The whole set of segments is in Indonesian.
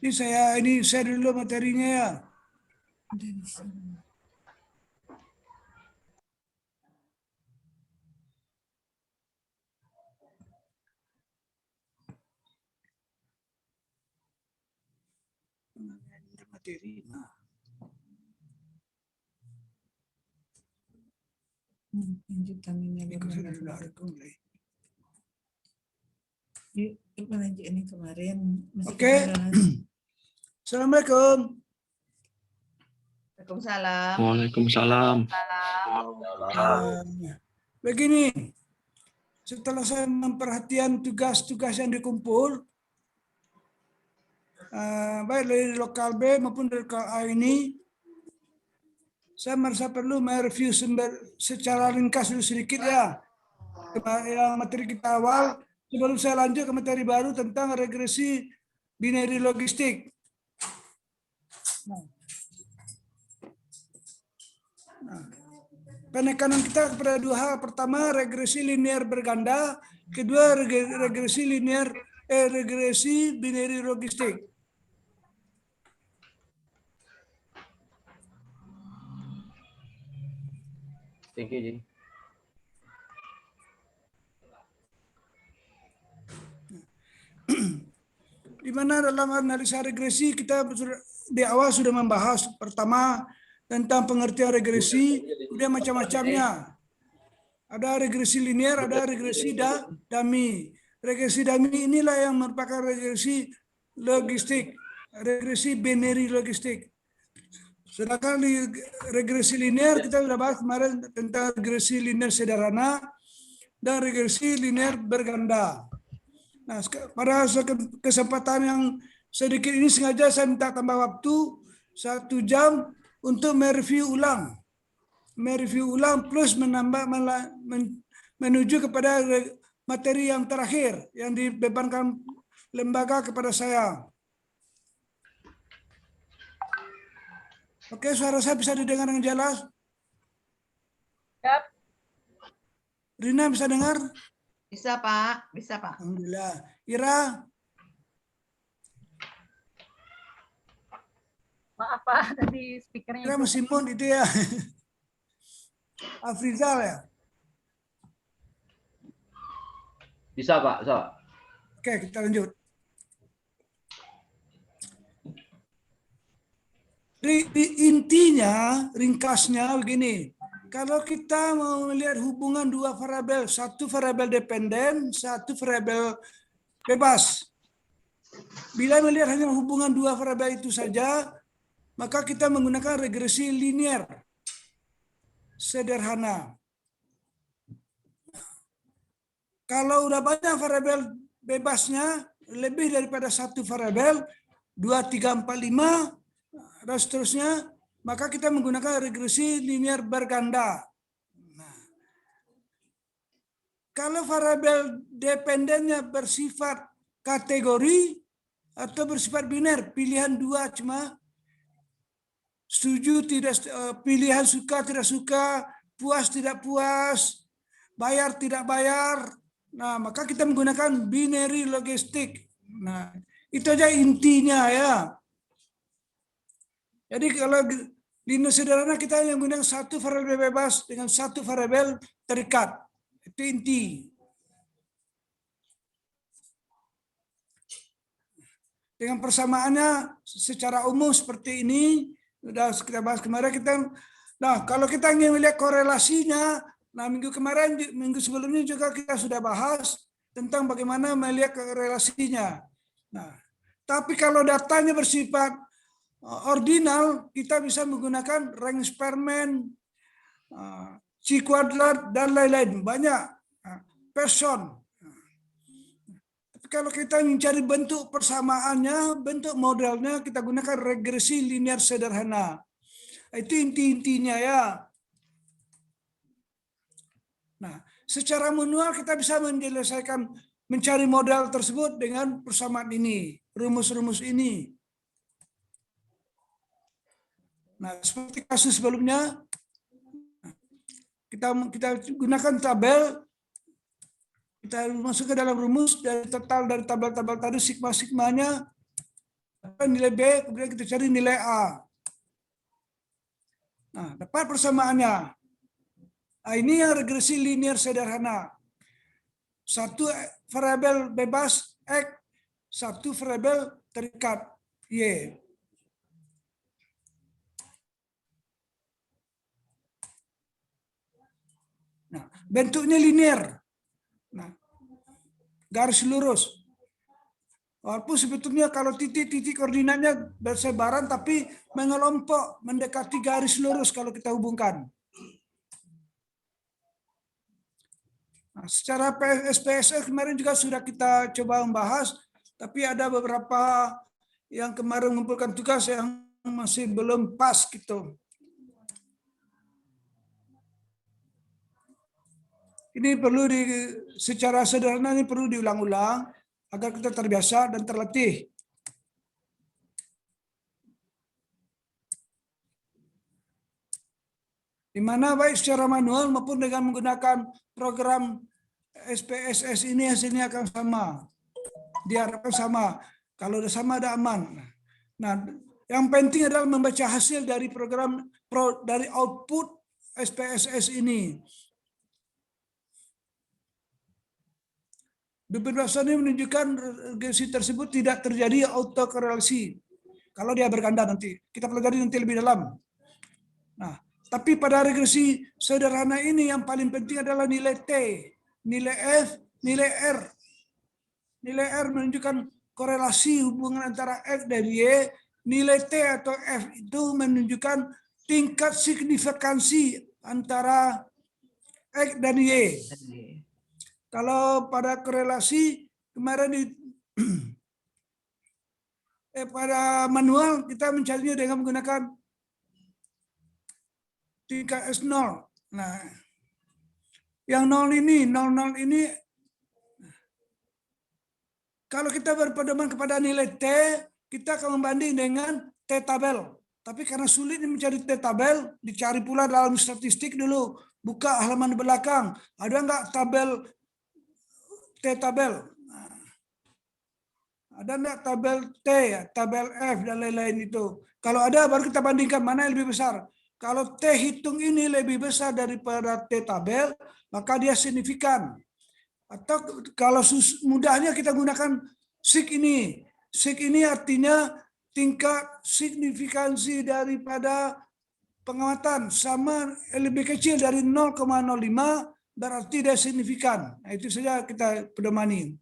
Ini saya dulu materinya ya. Materi. Nah. Ini kemarin. Oke. Assalamualaikum. Waalaikumsalam. Waalaikumsalam. Begini, setelah saya memperhatikan tugas-tugas yang dikumpul, baik dari lokal B maupun dari lokal A ini, saya merasa perlu mereview secara ringkas dulu sedikit ya. Yang materi kita awal, sebelum saya lanjut ke materi baru tentang regresi binary logistik. Penekanan kita kepada dua hal. Pertama, regresi linear berganda. Kedua, regresi binary logistik. Thank you, Ji. Di mana dalam analisa regresi kita di awal sudah membahas pertama tentang pengertian regresi, kemudian macam-macamnya. Ada regresi linear, ada regresi dummy. Regresi dummy inilah yang merupakan regresi logistik, regresi binary logistik. Sedangkan di regresi linear kita sudah bahas kemarin tentang regresi linear sederhana dan regresi linear berganda. Nah, pada kesempatan yang sedikit ini sengaja saya minta tambah waktu 1 jam untuk mereview ulang plus menuju kepada materi yang terakhir yang dibebankan lembaga kepada saya. Oke, suara saya bisa didengar dengan jelas? Yap. Rina bisa dengar? Bisa, Pak. Bisa, Pak. Alhamdulillah. Ira? Maaf Pak, tadi speakernya Ira masih mute itu ya. Afrizal ya? Bisa, Pak. Bisa. Oke, kita lanjut. Intinya, ringkasnya begini. Kalau kita mau melihat hubungan dua variabel, satu variabel dependen, satu variabel bebas. Bila melihat hanya hubungan dua variabel itu saja, maka kita menggunakan regresi linear sederhana. Kalau udah banyak variabel bebasnya, lebih daripada satu variabel, 2, 3, 4, 5, dan seterusnya, maka kita menggunakan regresi linear berganda. Nah, kalau variabel dependennya bersifat kategori atau bersifat biner, pilihan dua cuma setuju tidak, pilihan suka tidak suka, puas tidak puas, bayar tidak bayar. Nah, maka kita menggunakan binary logistik. Nah, itu aja intinya ya. Jadi kalau linear sederhana kita hanya menggunakan satu variabel bebas dengan satu variabel terikat. Itu inti. Dengan persamaannya secara umum seperti ini, sudah kita bahas kemarin nah kalau kita ingin melihat korelasinya, nah minggu sebelumnya juga kita sudah bahas tentang bagaimana melihat korelasinya. Nah, tapi kalau datanya bersifat ordinal, kita bisa menggunakan rank Spearman, C-quadrat, dan lain-lain. Banyak. Person. Tapi kalau kita mencari bentuk persamaannya, bentuk modelnya, kita gunakan regresi linear sederhana. Itu inti-intinya ya. Nah, secara manual kita bisa menyelesaikan, mencari model tersebut dengan persamaan ini, rumus-rumus ini. Nah, seperti kasus sebelumnya, kita gunakan tabel, Kita masuk ke dalam rumus dari total dari tabel-tabel tadi sigma-sigmanya nilai B, kemudian kita cari nilai A. Nah, dapat persamaannya. Nah, ini yang regresi linear sederhana. Satu variabel bebas X, satu variabel terikat Y. Nah, bentuknya linear. Nah, garis lurus. Walaupun sebetulnya kalau titik-titik koordinatnya bersebaran tapi mengelompok mendekati garis lurus kalau kita hubungkan. Nah, secara SPSS kemarin juga sudah kita coba membahas, tapi ada beberapa yang kemarin mengumpulkan tugas yang masih belum pas gitu. Ini perlu secara sederhana ini perlu diulang-ulang agar kita terbiasa dan terlatih. Di mana baik secara manual maupun dengan menggunakan program SPSS ini hasilnya akan sama. Diharapkan sama. Kalau sudah sama ada aman. Nah, yang penting adalah membaca hasil dari program dari output SPSS ini. Beberapa ini menunjukkan regresi tersebut tidak terjadi autokorelasi. Kalau dia berganda nanti. Kita pelajari nanti lebih dalam. Nah, tapi pada regresi sederhana ini yang paling penting adalah nilai T, nilai F, nilai R. Nilai R menunjukkan korelasi hubungan antara X dan Y. Nilai T atau F itu menunjukkan tingkat signifikansi antara X dan Y. Kalau pada korelasi kemarin pada manual kita mencarinya dengan menggunakan tingkat S0. Nah, yang 00 ini kalau kita berpedoman kepada nilai T, kita akan membanding dengan T tabel. Tapi karena sulit mencari T tabel, dicari pula dalam statistik dulu. Buka halaman belakang, ada nggak tabel T tabel? Nah, ada nggak tabel T, tabel F, dan lain-lain itu. Kalau ada, baru kita bandingkan mana yang lebih besar. Kalau T hitung ini lebih besar daripada T tabel, maka dia signifikan. Atau kalau mudahnya kita gunakan sig ini. Sig ini artinya tingkat signifikansi daripada pengamatan sama lebih kecil dari 0,05 berarti dia signifikan. Nah, itu saja kita pedomani.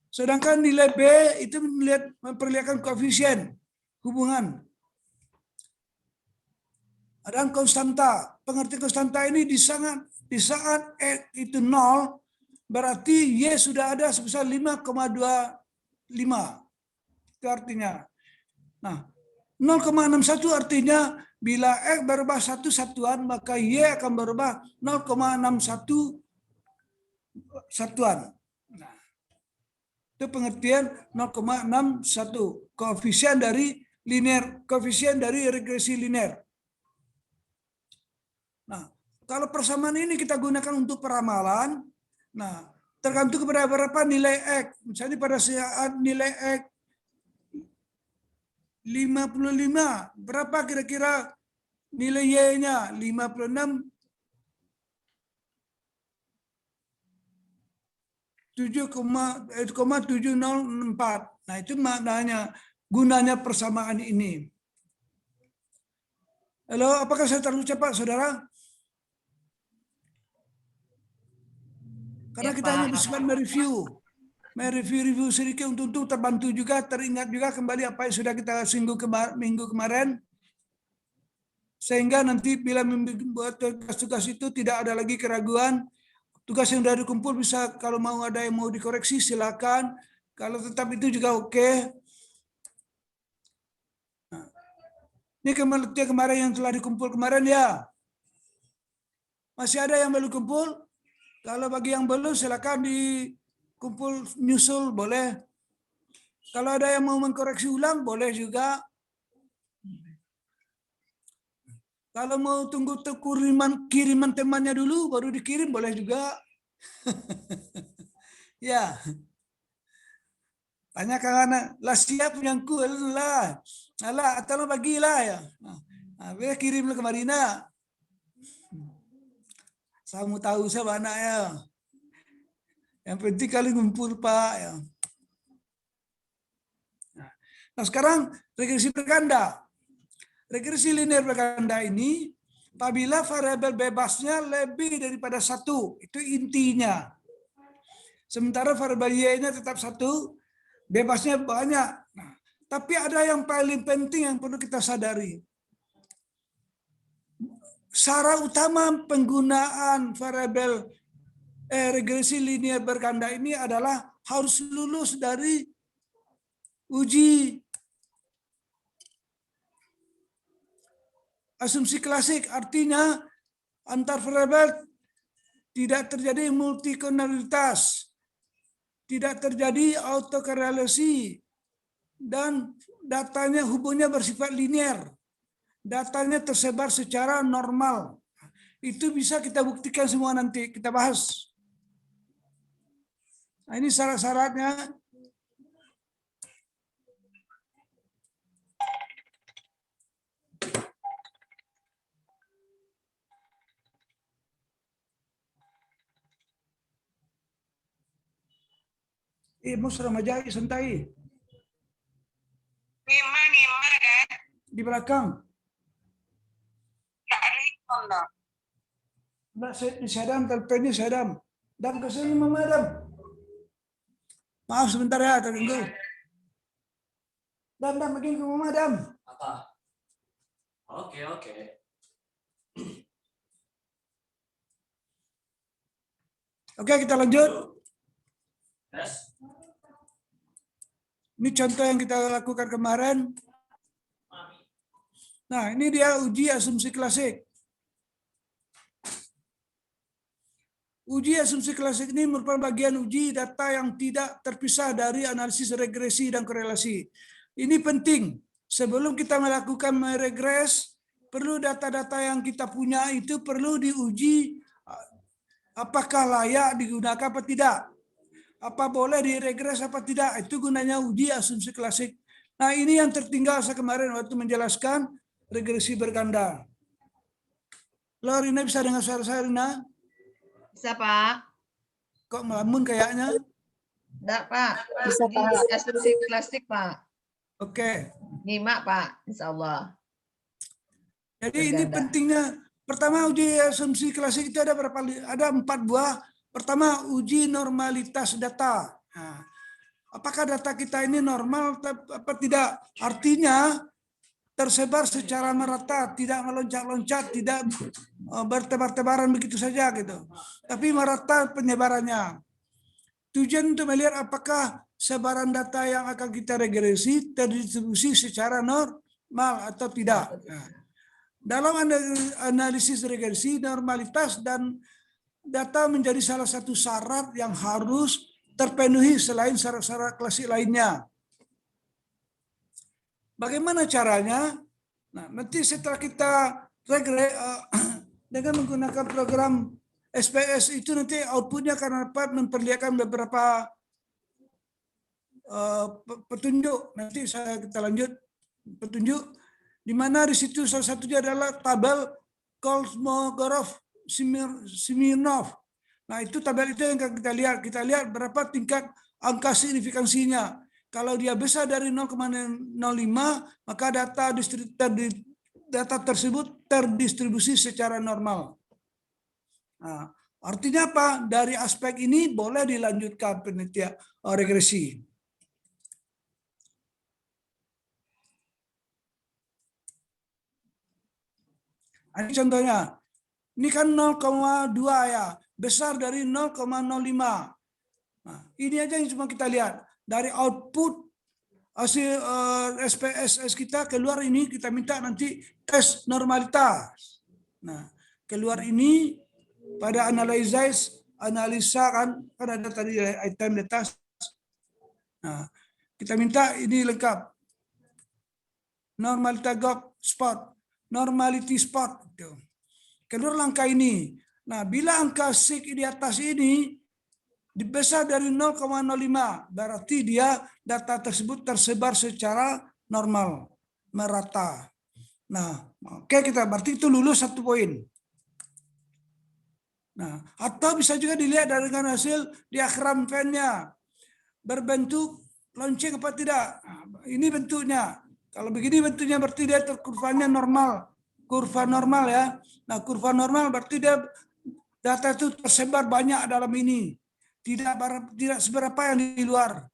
Sedangkan nilai B itu memperlihatkan koefisien hubungan. Ada konstanta. Pengertian konstanta ini di saat X itu 0, berarti Y sudah ada sebesar 5,25. Itu artinya. Nah, 0,61 artinya bila X berubah satu satuan, maka Y akan berubah 0,61 satuan. Nah, itu pengertian 0,61. Koefisien dari linear, koefisien dari regresi linear. Nah, kalau persamaan ini kita gunakan untuk peramalan, nah, tergantung kepada berapa nilai X. Misalnya pada saat nilai X 55, berapa kira-kira nilai Y-nya? 56, 7,704. Nah, itu maknanya, gunanya persamaan ini. Halo, apakah saya terlalu cepat, saudara? Karena Ya, kita Pak. hanya bersifat mereview sedikit untuk terbantu juga, teringat juga kembali apa yang sudah kita singgung minggu kemarin. Sehingga nanti bila membuat tugas-tugas itu tidak ada lagi keraguan. Tugas yang sudah dikumpul bisa, kalau mau ada yang mau dikoreksi silakan. Kalau tetap itu juga oke. Nah, ini kemarin yang telah dikumpul kemarin ya. Masih ada yang belum kumpul? Kalau bagi yang belum silakan dikumpul nyusul boleh. Kalau ada yang mau mengkoreksi ulang boleh juga. Kalau mau tunggu kiriman temannya dulu baru dikirim boleh juga. Ya, tanya ke anak, lah siap nyangkul lah, alah atau bagilah ya. Nah, kirimlah ke Marina. Saya mau tahu sama anaknya. Yang penting kali ngumpul Pak. Ya. Nah sekarang regresi berganda. Regresi linear berganda ini apabila variabel bebasnya lebih daripada satu, itu intinya. Sementara variabel y-nya tetap satu, bebasnya banyak. Nah, tapi ada yang paling penting yang perlu kita sadari. Syarat utama penggunaan variabel regresi linear berganda ini adalah harus lulus dari uji asumsi klasik, artinya antar variabel tidak terjadi multikondisionalitas, tidak terjadi autokorelasi, dan datanya hubungnya bersifat linear. Datanya tersebar secara normal. Itu bisa kita buktikan semua nanti, kita bahas. Nah, ini syarat-syaratnya. Mus Ramajai santai. Nima kan? Di belakang. Mbak, Sadam, teleponnya Sadam. Dam, kesini Mama Dam. Maaf sebentar ya, terganggu. Dam, begini ke Mama Dam. Apa? Oke. Oke, kita lanjut. Tes. Ini contoh yang kita lakukan kemarin. Nah, ini dia uji asumsi klasik. Uji asumsi klasik ini merupakan bagian uji data yang tidak terpisah dari analisis regresi dan korelasi. Ini penting. Sebelum kita melakukan meregres, perlu data-data yang kita punya itu perlu diuji apakah layak digunakan apa tidak. Apa boleh diregres apa tidak. Itu gunanya uji asumsi klasik. Nah, ini yang tertinggal saya kemarin waktu menjelaskan regresi berganda. Lo Rina bisa dengar suara saya, Rina? Bisa Pak? Kok melamun kayaknya? Enggak Pak. Bisa, Di Pak. asumsi klasik Pak. Oke. Nyimak Pak, insya Allah. Jadi ini Berganda. pentingnya. Pertama uji asumsi klasik itu ada berapa? Ada 4 buah. Pertama uji normalitas data. Nah, apakah data kita ini normal apa tidak? Artinya tersebar secara merata, tidak meloncat-loncat, tidak bertebar-tebaran begitu saja gitu. Tapi merata penyebarannya. Tujuan untuk melihat apakah sebaran data yang akan kita regresi terdistribusi secara normal atau tidak. Nah, dalam analisis regresi, normalitas dan data menjadi salah satu syarat yang harus terpenuhi selain syarat-syarat klasik lainnya. Bagaimana caranya? Nah, nanti setelah kita regres dengan menggunakan program SPS itu nanti outputnya akan dapat memperlihatkan beberapa petunjuk. Nanti kita lanjut petunjuk di mana di situ salah satunya adalah tabel Kolmogorov-Smirnov. Nah, itu tabel itu yang kita lihat. Kita lihat berapa tingkat angka signifikansinya. Kalau dia besar dari 0,05, maka data tersebut terdistribusi secara normal. Nah, artinya apa? Dari aspek ini boleh dilanjutkan penelitian regresi. Ini contohnya. Ini kan 0,2 ya, besar dari 0,05. Nah, ini aja yang cuma kita lihat. Dari output hasil SPSS kita keluar ini, kita minta nanti tes normalitas. Nah, keluar ini pada analisa kan ada tadi item data. Nah, kita minta ini lengkap. Normality spot. Keluar langkah ini. Nah, bila angka sig di atas ini besar dari 0,05, berarti dia data tersebut tersebar secara normal, merata. Nah, oke, kita berarti itu lulus 1 poin. Nah, atau bisa juga dilihat dengan hasil diagram Venn-nya. Berbentuk lonceng apa tidak? Nah, ini bentuknya. Kalau begini bentuknya berarti dia kurvanya normal. Kurva normal ya. Nah, kurva normal berarti dia data itu tersebar banyak dalam ini. Tidak seberapa yang di luar.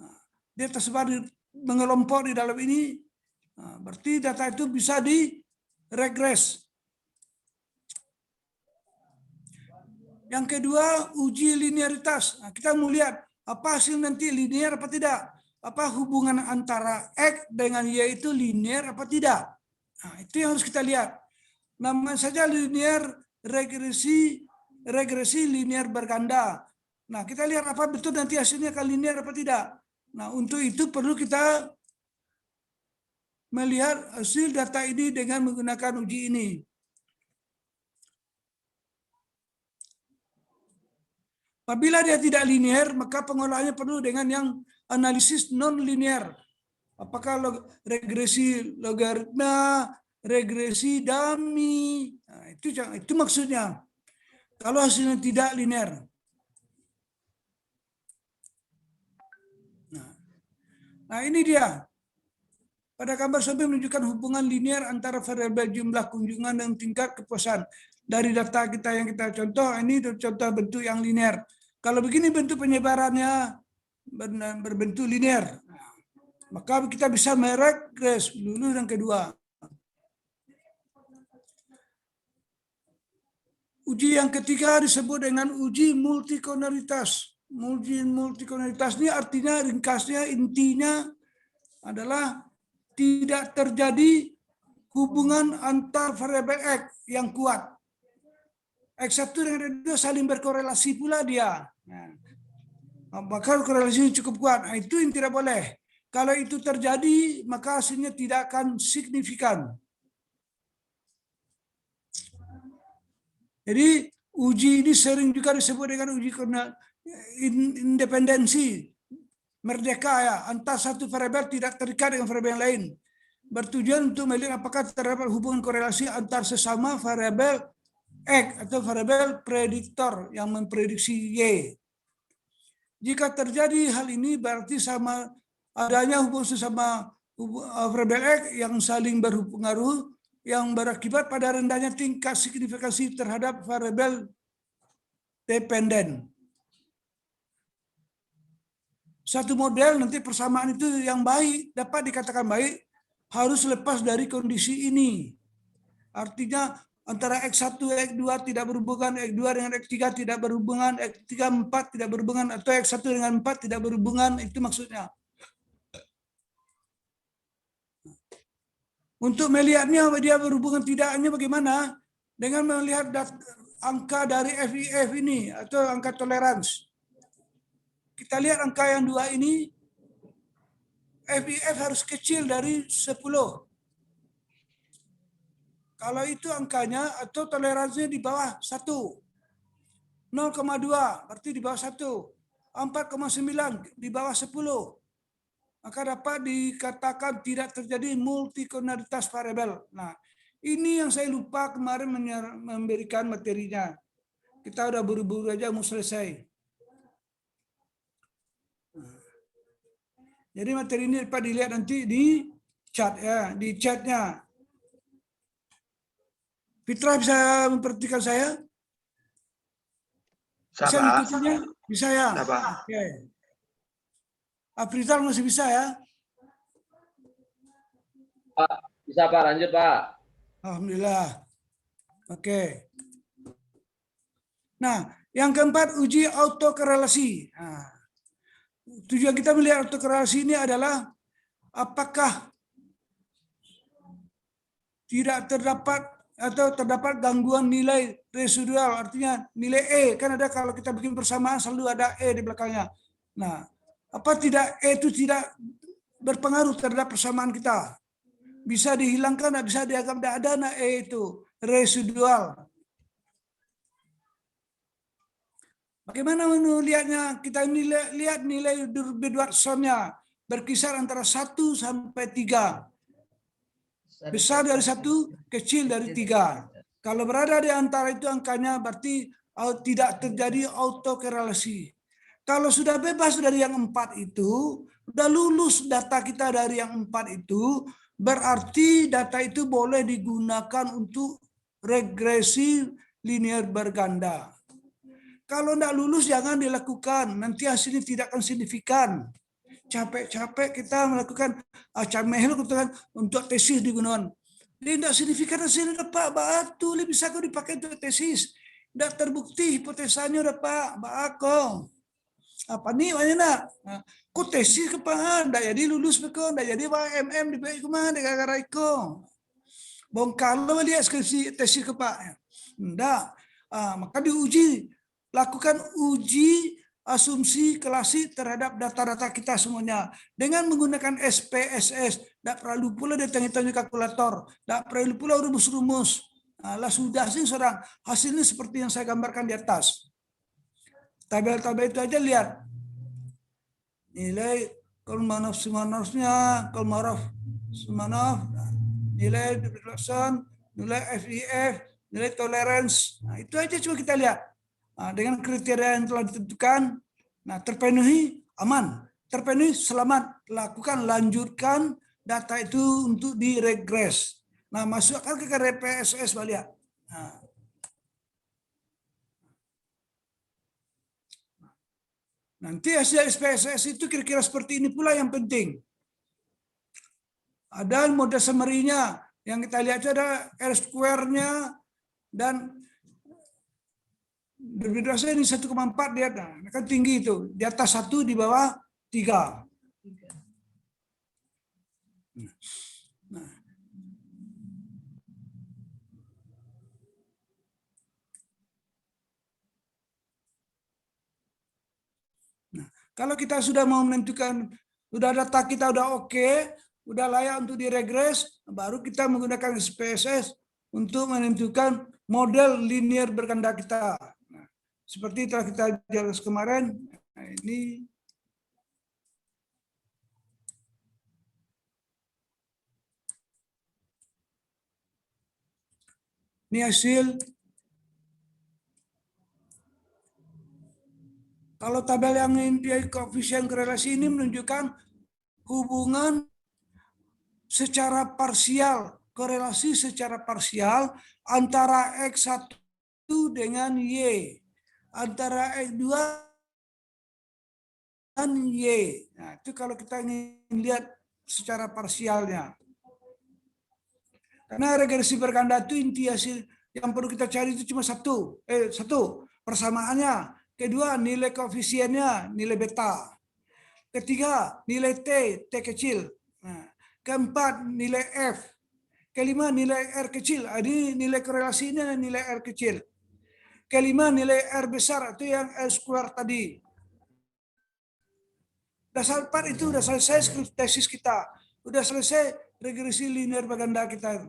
Nah, dia tersebar mengelompok di dalam ini. Nah, berarti data itu bisa diregres. Yang kedua, uji linearitas. Nah, kita mau lihat apa hasil nanti, linear apa tidak. Apa hubungan antara X dengan Y itu linear apa tidak. Nah, itu yang harus kita lihat. Namanya saja linear regresi linear berganda. Nah, kita lihat apa betul nanti hasilnya akan linear apa tidak. Nah, untuk itu perlu kita melihat hasil data ini dengan menggunakan uji ini. Apabila dia tidak linear, maka pengolahannya perlu dengan yang analisis non-linear. Apakah regresi logaritma, regresi dummy, nah, itu maksudnya. Kalau hasilnya tidak linear. Nah, ini dia. Pada gambar samping menunjukkan hubungan linear antara variabel jumlah kunjungan dan tingkat kepuasan. Dari data kita yang kita contoh, ini contoh bentuk yang linear. Kalau begini bentuk penyebarannya berbentuk linear, maka kita bisa meregres lulus yang kedua. Uji yang ketiga disebut dengan uji multikonoritas. Uji multikonoritas ini artinya ringkasnya, intinya adalah tidak terjadi hubungan antar variabel X yang kuat. X1 dengan X2 saling berkorelasi pula dia. Nah, maka korelasi cukup kuat. Nah, itu yang tidak boleh. Kalau itu terjadi, maka hasilnya tidak akan signifikan. Jadi uji ini sering juga disebut dengan uji independensi, merdeka ya, antar satu variabel tidak terikat dengan variabel yang lain. Bertujuan untuk melihat apakah terdapat hubungan korelasi antar sesama variabel X atau variabel prediktor yang memprediksi Y. Jika terjadi hal ini berarti sama adanya hubungan sesama variabel X yang saling berpengaruh yang berakibat pada rendahnya tingkat signifikansi terhadap variabel dependen. Satu model nanti persamaan itu yang baik, dapat dikatakan baik, harus lepas dari kondisi ini. Artinya antara X1, X2 tidak berhubungan, X2 dengan X3 tidak berhubungan, X3, 4 tidak berhubungan, atau X1 dengan 4 tidak berhubungan, itu maksudnya. Untuk melihatnya dia berhubungan tidaknya bagaimana? Dengan melihat angka dari FIF ini, atau angka toleransi. Kita lihat angka yang 2 ini, FIF harus kecil dari 10. Kalau itu angkanya atau toleransinya di bawah 1. 0,2 berarti di bawah 1. 4,9 di bawah 10. Maka dapat dikatakan tidak terjadi multikonoritas variabel. Nah, ini yang saya lupa kemarin memberikan materinya. Kita udah buru-buru aja mau selesai. Jadi materi ini dapat dilihat nanti di chat ya, di chatnya. Fitra bisa memperhatikan saya? Bisa mengikutinya? Bisa ya? Oke. Fitra masih bisa ya? Pak, bisa Pak, lanjut Pak. Alhamdulillah. Oke. Nah, yang keempat uji autokorelasi. Nah, tujuan kita melihat autokorelasi ini adalah apakah tidak terdapat atau terdapat gangguan nilai residual, artinya nilai E, kan ada kalau kita bikin persamaan selalu ada E di belakangnya. Nah, apa tidak E itu tidak berpengaruh terhadap persamaan kita? Bisa dihilangkan, bisa dianggap tidak ada E itu, residual. Bagaimana melihatnya? Kita lihat nilai Durbin Watsonnya berkisar antara 1 sampai 3. Besar dari 1, kecil dari 3. Kalau berada di antara itu angkanya berarti tidak terjadi autokorelasi. Kalau sudah bebas dari yang 4 itu, sudah lulus data kita dari yang 4 itu, berarti data itu boleh digunakan untuk regresi linear berganda. Kalau tidak lulus jangan dilakukan, nanti hasilnya tidak akan signifikan. Capek-capek kita melakukan camehel untuk tesis di gunungan. Dia tidak signifikan hasilnya Pak, batu bisa kau dipakai untuk tesis. Tidak terbukti hipotesanya udah Pak, bakong. Apa nih mana? Kok tesis ke Pak? Tidak jadi lulus Pak, tidak jadi MM di baik kemana gara-gara itu. Bong kalau lihat skripsi tesis ke Pak, tidak. Maka diuji. Lakukan uji asumsi klasik terhadap data-data kita semuanya dengan menggunakan SPSS. Tidak perlu pula datang-datang kalkulator, tidak perlu pula rumus-rumus. Lah sudah sih seorang hasilnya seperti yang saya gambarkan di atas. Tabel-tabel itu aja lihat nilai Kolmogorov-Smirnovnya, Kolmogorov-Smirnov, nilai Peterson, nilai FIF, nilai tolerance. Nah, itu aja coba kita lihat. Dengan kriteria yang telah ditentukan, nah terpenuhi aman, terpenuhi selamat, lakukan lanjutkan data itu untuk diregres. Nah masukkan ke RPSS balik. Nanti hasil SPSS itu kira-kira seperti ini pula yang penting. Ada mode summary-nya yang kita lihat itu ada R-square-nya dan berbeda ini 1,4 dia kan tinggi itu, di atas 1 di bawah 3. Nah, kalau kita sudah mau menentukan, sudah data kita udah oke, udah layak untuk diregres, baru kita menggunakan SPSS untuk menentukan model linear berganda kita. Seperti telah kita jelas kemarin, nah ini hasil. Kalau tabel yang koefisien korelasi ini menunjukkan hubungan secara parsial, korelasi secara parsial antara X1 dengan Y. Antara X2 dan Y. Nah, itu kalau kita ingin lihat secara parsialnya. Karena regresi berganda itu inti hasil yang perlu kita cari itu cuma satu persamaannya. Kedua, nilai koefisiennya, nilai beta. Ketiga, nilai T kecil. Nah, keempat, nilai F. Kelima, nilai R kecil. Ini nilai korelasinya nilai R kecil. Kelima, nilai R besar, itu yang R square tadi. Dasar 4 itu sudah selesai tesis kita. Sudah selesai regresi linear berganda kita.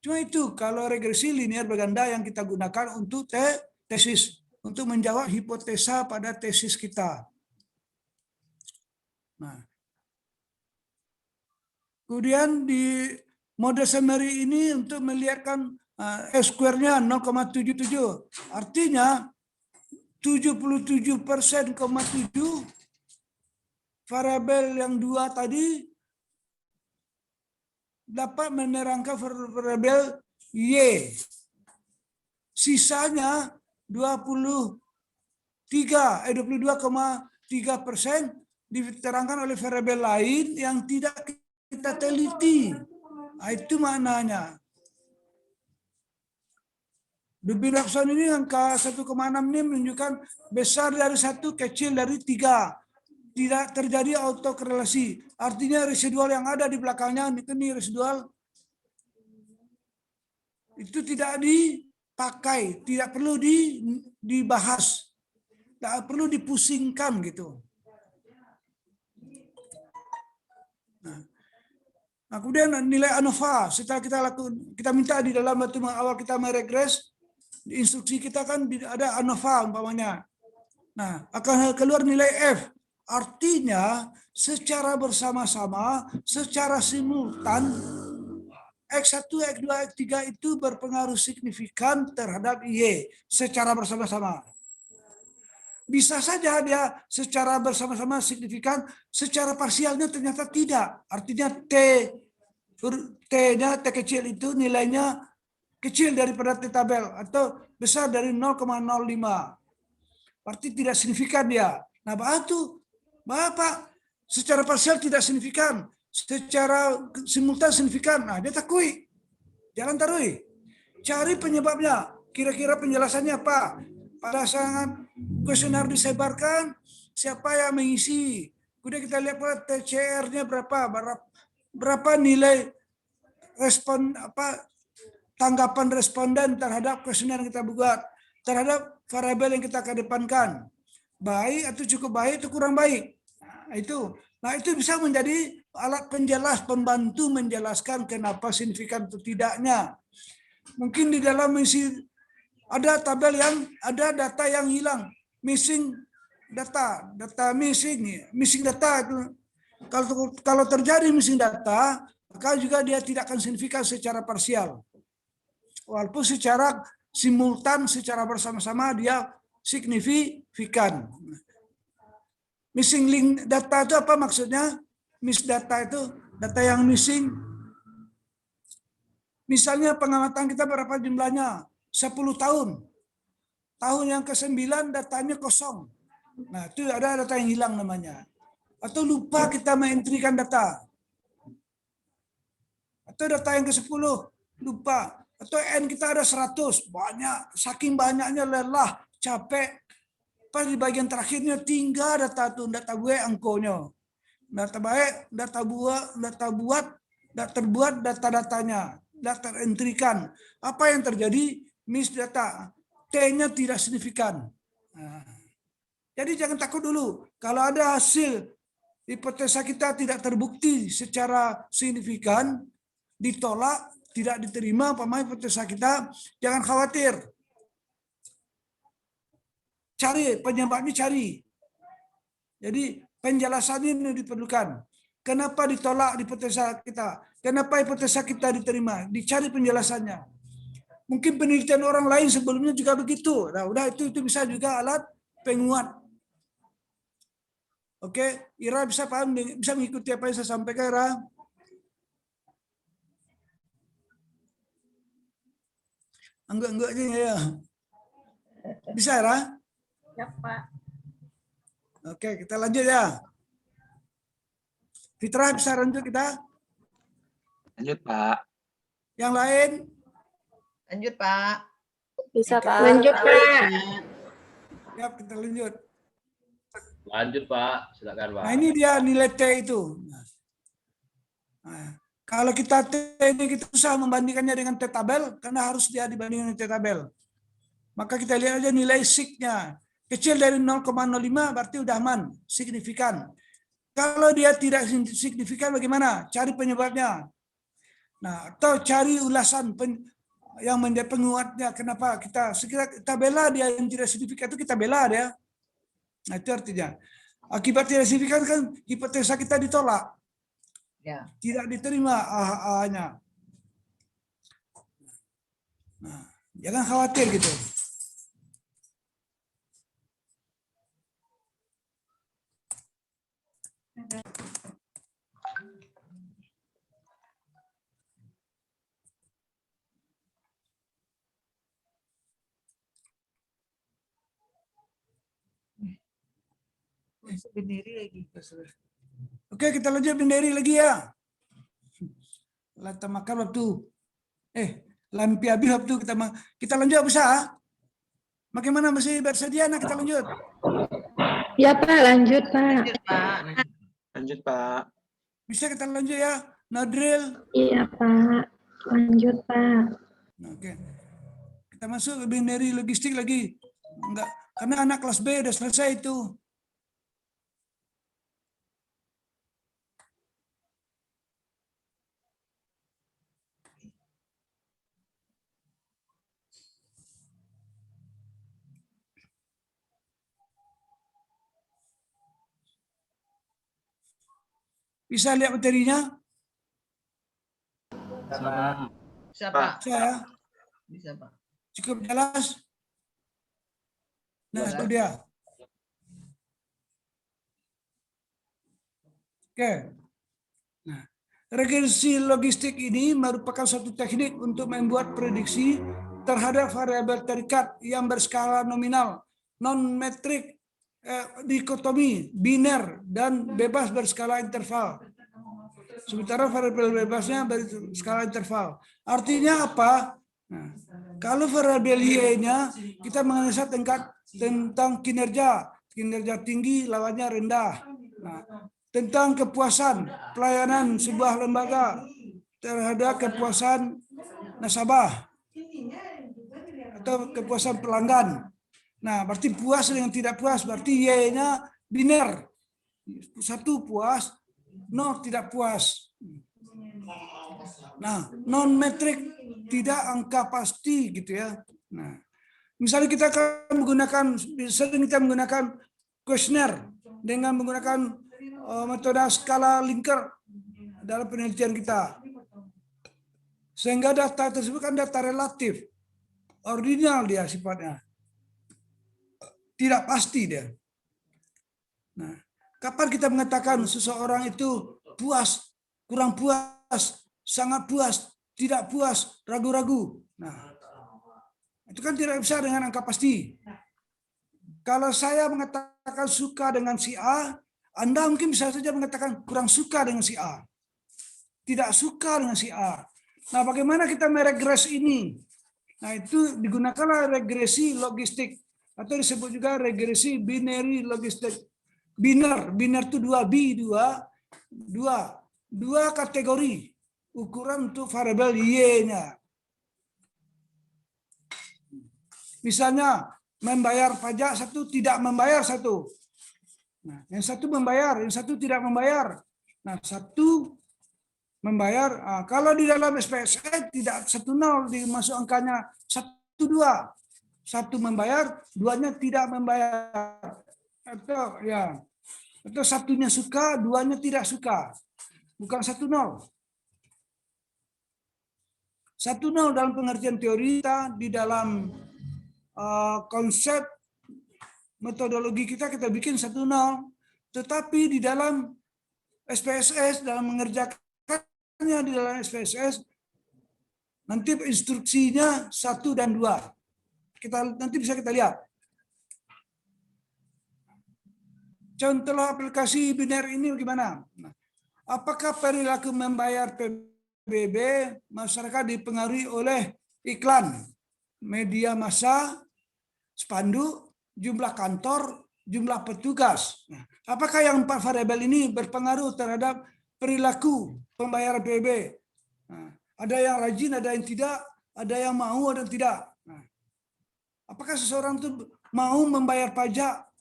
Cuma itu, kalau regresi linear berganda yang kita gunakan untuk tesis. Untuk menjawab hipotesa pada tesis kita. Nah, kemudian di mode summary ini untuk melihatkan S-square-nya 0,77. Artinya 77,7% variabel yang 2 tadi dapat menerangkan variabel Y. Sisanya 22,3% diterangkan oleh variabel lain yang tidak kita teliti. Nah, itu maknanya. Durbin Watson ini angka 1,6 ini menunjukkan besar dari 1, kecil dari 3. Tidak terjadi autokorelasi. Artinya residual yang ada di belakangnya, ini residual, itu tidak dipakai, tidak perlu dibahas, tidak perlu dipusingkan gitu. Nah, kemudian nilai ANOVA setelah kita minta di dalam batu awal kita meregres, Di instruksi kita kan ada ANOVA umpamanya. Nah, akan keluar nilai F. Artinya secara bersama-sama, secara simultan, X1, X2, X3 itu berpengaruh signifikan terhadap Y secara bersama-sama. Bisa saja dia secara bersama-sama signifikan, secara parsialnya ternyata tidak. Artinya T-nya, T kecil itu nilainya kecil daripada T tabel atau besar dari 0,05. Berarti tidak signifikan dia. Nah, Bapak, secara parsial tidak signifikan, secara simultan signifikan. Nah, dia takui. Jangan tarui. Cari penyebabnya. Kira-kira penjelasannya apa? Pada saat kuesioner disebarkan, siapa yang mengisi? Kemudian kita lihat TCR-nya berapa nilai respon tanggapan responden terhadap kuesioner yang kita buat, terhadap variabel yang kita kedepankan. Baik atau cukup baik atau kurang baik. Nah, itu bisa menjadi alat penjelas, pembantu menjelaskan kenapa signifikan atau tidaknya. Mungkin di dalam misi ada tabel yang ada data yang hilang, missing data missing data itu. Kalau terjadi missing data, maka juga dia tidak akan signifikan secara parsial. Walaupun secara simultan, secara bersama-sama dia signifikan. Missing link data itu apa maksudnya? Miss data itu data yang missing. Misalnya pengamatan kita berapa jumlahnya? 10 tahun. Tahun yang ke-9 datanya kosong. Nah, itu ada data yang hilang namanya. Atau lupa kita mengentrikan data. Atau data yang ke-10 lupa. Atau N kita ada 100, banyak. Saking banyaknya lelah, capek. Pas di bagian terakhirnya tinggal data itu, data gue angkonya. Data baik, data terbuat data-datanya. Data entrikan. Apa yang terjadi? Miss data. T-nya tidak signifikan. Nah, jadi jangan takut dulu. Kalau ada hasil hipotesa kita tidak terbukti secara signifikan, ditolak, tidak diterima pemain hipotesa kita, jangan khawatir. Cari penyebabnya, cari. Jadi penjelasannya ini diperlukan. Kenapa ditolak hipotesa kita? Kenapa hipotesa kita diterima? Dicari penjelasannya. Mungkin penelitian orang lain sebelumnya juga begitu. Nah, udah itu bisa juga alat penguat. Oke, Ira bisa paham, bisa mengikuti apa yang saya sampaikan, Ira? Enggak aja ya. Bisa, Ira? Ya, Pak. Oke, kita lanjut ya. Fitrah bisa lanjut kita? Lanjut, Pak. Yang lain? Lanjut, Pak. Bisa, Ika, Pak. Lanjut, Pak. Ya, kita lanjut. Lanjut, Pak. Silakan, Pak. Nah, ini dia nilai T itu. Nah, kalau kita T ini kita susah membandingkannya dengan T tabel, karena harus dia dibandingkan dengan T tabel. Maka kita lihat aja nilai sig-nya. Kecil dari 0,05 berarti udah aman, signifikan. Kalau dia tidak signifikan bagaimana? Cari penyebabnya. Nah, atau cari ulasan yang menjadi penguatnya. Kenapa kita bela dia yang tidak signifikan itu, kita bela dia. Nah, itu artinya. Akibat tidak signifikan kan hipotesa kita ditolak. Ya. Tidak diterima AA-nya. Nah, jangan khawatir gitu. Berdiri lagi. Oke, kita lanjut benderi lagi ya. Lata makan waktu. Lampi habis waktu kita lanjut bisa? Bagaimana masih bersedia? Nah, kita lanjut. Ya, Pak. Lanjut, Pak. Lanjut, Pak. Lanjut, Pak. Bisa kita lanjut ya? Nadril. Iya, Pak. Lanjut, Pak. Oke. Kita masuk ke benderi logistik lagi. Enggak, karena anak kelas B udah selesai itu. Bisa lihat materinya? Bisa, Pak. Bisa ya? Bisa, Pak. Cukup jelas? Nah, itu dia. Oke. Nah, regresi logistik ini merupakan suatu teknik untuk membuat prediksi terhadap variabel terikat yang berskala nominal, non-metrik, dikotomi, biner, dan bebas berskala interval. Sementara variabel bebasnya berskala interval. Artinya apa? Nah, kalau variabel Y-nya kita menganalisa tentang kinerja tinggi lawannya rendah. Nah, tentang kepuasan pelayanan sebuah lembaga terhadap kepuasan nasabah atau kepuasan pelanggan. Nah, berarti puas dengan tidak puas, berarti Y-nya biner. 1 puas, 0 tidak puas. Nah, non metrik tidak angka pasti gitu ya. Nah, misalnya kita akan sering kita menggunakan kuesioner dengan menggunakan metode skala Likert dalam penelitian kita. Sehingga data tersebut kan data relatif. Ordinal dia sifatnya. Tidak pasti dia. Nah, kapan kita mengatakan seseorang itu puas, kurang puas, sangat puas, tidak puas, ragu-ragu. Nah, itu kan tidak bisa dengan angka pasti. Kalau saya mengatakan suka dengan si A, Anda mungkin bisa saja mengatakan kurang suka dengan si A. Tidak suka dengan si A. Nah, bagaimana kita meregres ini? Nah, itu digunakanlah regresi logistik atau disebut juga regresi binary logistik. Biner itu 2 kategori ukuran untuk variabel Y-nya. Misalnya membayar pajak, 1 tidak membayar 1. Nah, yang 1 membayar, yang 1 tidak membayar. Nah, 1 membayar. Nah, kalau di dalam SPSS tidak 1-0 dimasuk angkanya 1-2. 1 membayar, 2-nya tidak membayar. Atau ya, atau 1-nya suka, 2-nya tidak suka. Bukan 1-0. 1-0 dalam pengertian teori kita di dalam konsep metodologi kita bikin 1-0, tetapi di dalam SPSS dalam mengerjakannya di dalam SPSS nanti instruksinya 1 dan 2. Nanti bisa kita lihat. Contoh aplikasi biner ini bagaimana? Nah, apakah perilaku membayar PBB masyarakat dipengaruhi oleh iklan, media massa, spanduk, jumlah kantor, jumlah petugas? Nah, apakah yang 4 variabel ini berpengaruh terhadap perilaku pembayaran PBB? Nah, ada yang rajin, ada yang tidak, ada yang mau, ada yang tidak. Nah, apakah seseorang itu mau membayar pajak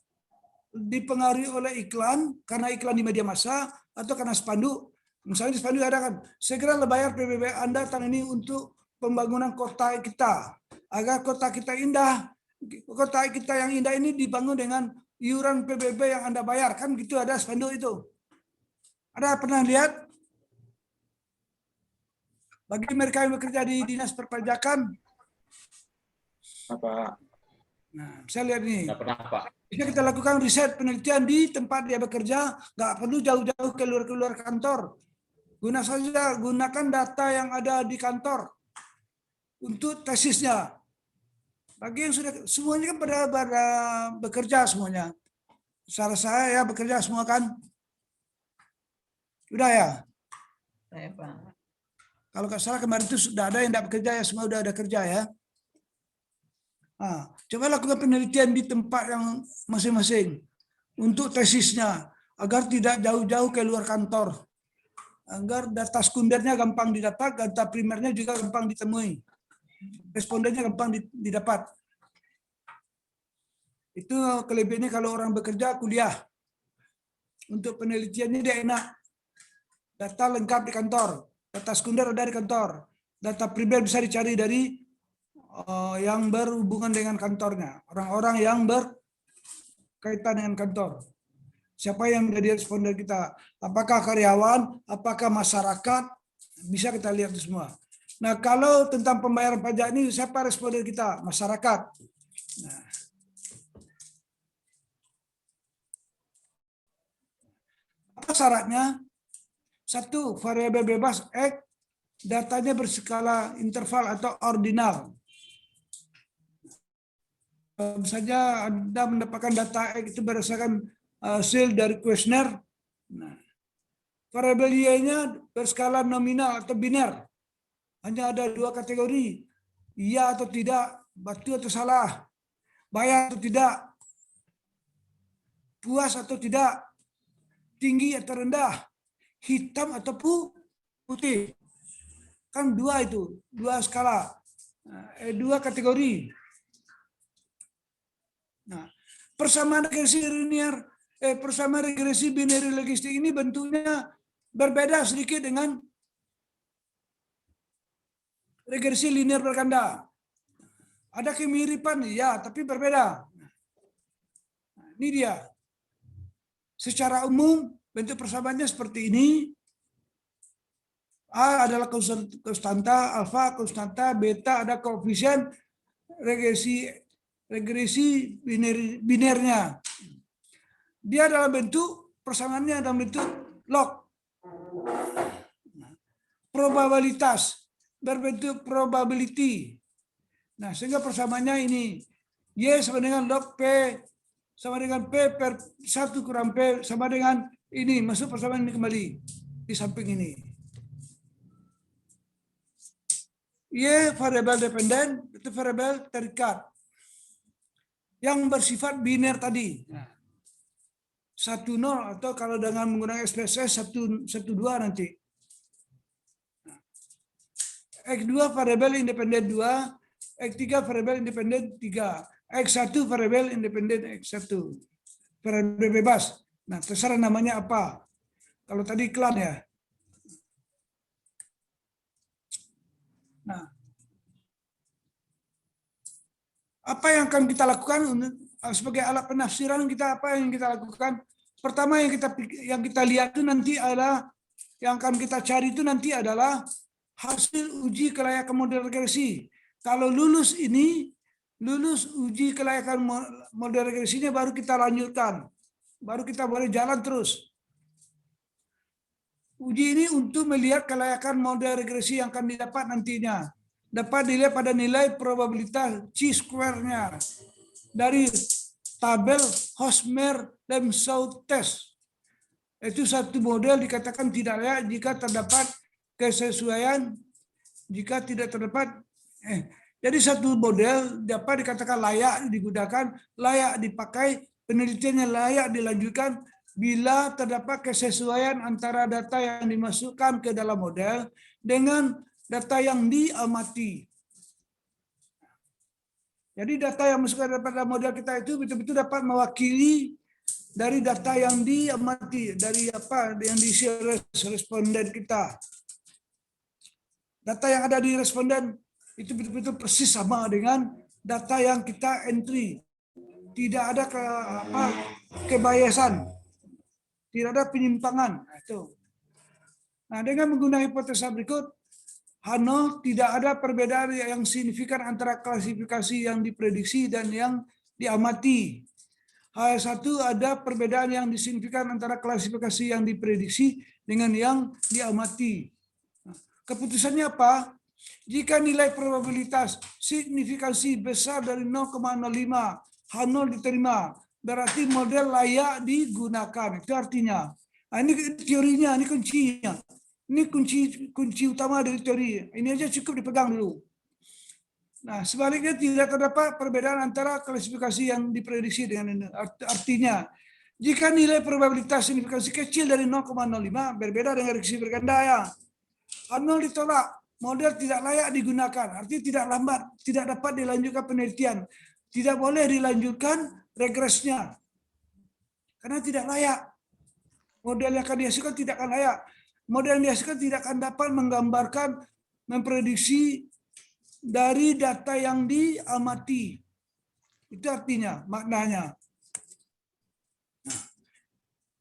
dipengaruhi oleh iklan, karena iklan di media massa, atau karena spanduk? Misalnya di spanduk ada kan, segera bayar PBB Anda tahun ini untuk pembangunan kota kita, agar kota kita indah. Kota kita yang indah ini dibangun dengan iuran PBB yang Anda bayar, kan gitu, ada spanduk itu. Ada pernah lihat? Bagi mereka yang bekerja di Dinas Perpajakan, Pak. nah, saya lihat nih. Nggak pernah, Pak. Bisa kita lakukan riset penelitian di tempat dia bekerja, nggak perlu jauh-jauh keluar kantor. Gunakan data yang ada di kantor untuk tesisnya. Bagi yang sudah, semuanya kan pada bekerja semuanya. Salah saya ya bekerja semua kan. Udah ya? Saya, Pak. Kalau nggak salah kemarin itu sudah ada yang tidak bekerja ya, semua udah ada kerja ya. Nah, coba lakukan penelitian di tempat yang masing-masing untuk tesisnya agar tidak jauh-jauh ke luar kantor, agar data sekundernya gampang didapat, data primernya juga gampang ditemui, respondennya gampang didapat. Itu kelebihannya kalau orang bekerja kuliah. Untuk penelitiannya dia enak, data lengkap di kantor, data sekunder ada di kantor, data primer bisa dicari dari yang berhubungan dengan kantornya, orang-orang yang berkaitan dengan kantor. Siapa yang menjadi responden kita? Apakah karyawan, apakah masyarakat? Bisa kita lihat itu semua. Nah, kalau tentang pembayaran pajak ini, siapa responden kita? Masyarakat. Nah, apa syaratnya? 1. Variabel bebas X, datanya berskala interval atau ordinal. Saja Anda mendapatkan data X itu berdasarkan hasil dari kuesioner. Nah, variabel Y-nya berskala nominal atau biner. Hanya ada 2 kategori, iya atau tidak, betul atau salah, bayar atau tidak, puas atau tidak, tinggi atau rendah, hitam atau putih. Kan 2 itu, 2 skala, 2 kategori. Nah, persamaan regresi linear, persamaan regresi binary logistik ini bentuknya berbeda sedikit dengan regresi linear berganda. Ada kemiripan, ya, tapi berbeda. Nah, ini dia. Secara umum, bentuk persamaannya seperti ini. A adalah konstanta, alfa konstanta, beta ada koefisien regresi binernya. Dia dalam bentuk persamaannya dalam bentuk log. Probabilitas berbentuk probability. Nah, sehingga persamaannya ini. Y sama dengan log P sama dengan P per 1 kurang P sama dengan ini. Masuk persamaan ini kembali di samping ini. Y variabel dependen, itu variabel terikat. Yang bersifat biner tadi. 1-0 atau kalau dengan menggunakan SPSS 1-2 nanti. X2 variabel independen 2, X3 variabel independen 3, X1 variabel independen X1. Variabel bebas. Nah, terserah namanya apa. Kalau tadi klan ya. Nah, apa yang akan kita lakukan sebagai alat penafsiran kita? Apa yang kita lakukan? Pertama yang kita lihat itu nanti adalah yang akan kita cari itu nanti adalah hasil uji kelayakan model regresi. Kalau lulus uji kelayakan model regresinya baru kita lanjutkan. Baru kita boleh jalan terus. Uji ini untuk melihat kelayakan model regresi yang akan didapat nantinya. Dapat dilihat pada nilai probabilitas chi-square-nya dari tabel Hosmer-Lemsau test. Itu satu model dikatakan tidak layak jika terdapat kesesuaian, jika tidak terdapat jadi satu model dapat dikatakan layak digunakan, layak dipakai, penelitiannya layak dilanjutkan bila terdapat kesesuaian antara data yang dimasukkan ke dalam model dengan data yang diamati. Jadi data yang masuk ke dalam model kita itu betul-betul dapat mewakili dari data yang diamati, dari apa yang diisi responden kita. Data yang ada di responden itu betul-betul persis sama dengan data yang kita entry. Tidak ada kebiasan, tidak ada penyimpangan. Nah, dengan menggunakan hipotesa berikut, Hano tidak ada perbedaan yang signifikan antara klasifikasi yang diprediksi dan yang diamati. H1 ada perbedaan yang signifikan antara klasifikasi yang diprediksi dengan yang diamati. Keputusannya apa? Jika nilai probabilitas signifikansi besar dari 0,05, H0 diterima, berarti model layak digunakan. Itu artinya. Nah, ini teorinya, ini kuncinya. Ini kunci utama dari teori. Ini aja cukup dipegang dulu. Nah, sebaliknya tidak terdapat perbedaan antara klasifikasi yang diprediksi dengan ini. Artinya, jika nilai probabilitas signifikansi kecil dari 0,05 berbeda dengan regresi berganda ya. H0 ditolak, model tidak layak digunakan, artinya tidak lambat, tidak dapat dilanjutkan penelitian, tidak boleh dilanjutkan regresnya, karena tidak layak. Model yang akan dihasilkan tidak akan layak. Model yang dihasilkan tidak akan dapat menggambarkan, memprediksi dari data yang diamati. Itu artinya, maknanya.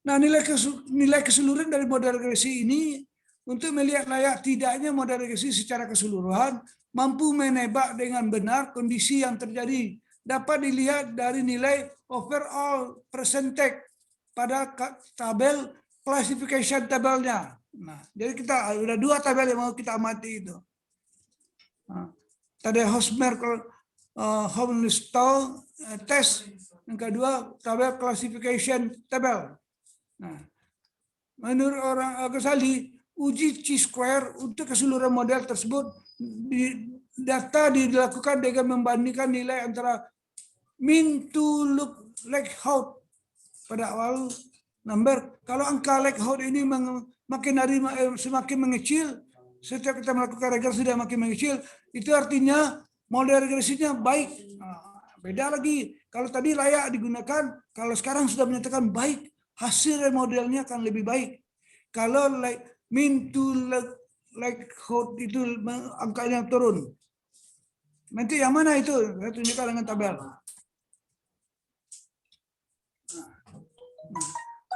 Nah, nilai keseluruhan dari model regresi ini untuk melihat layak tidaknya model regresi secara keseluruhan mampu menebak dengan benar kondisi yang terjadi. Dapat dilihat dari nilai overall percentage pada tabel classification tabelnya. Nah, jadi kita ada 2 tabel yang mau kita amati itu. Nah, tadi Home-Stall test, yang kedua tabel classification tabel. Nah, menurut orang Ghazali, uji chi-square untuk keseluruhan model tersebut data dilakukan dengan membandingkan nilai antara mean to look likelihood pada awal number. Kalau angka likelihood ini makin hari semakin mengecil, setiap kita melakukan regresi sudah makin mengecil, itu artinya model regresinya baik. Nah, beda lagi. Kalau tadi layak digunakan, kalau sekarang sudah menyatakan baik, hasil modelnya akan lebih baik. Kalau mean to likelihood itu angkanya turun. Nanti yang mana itu? Saya tunjukkan dengan tabel. Nah,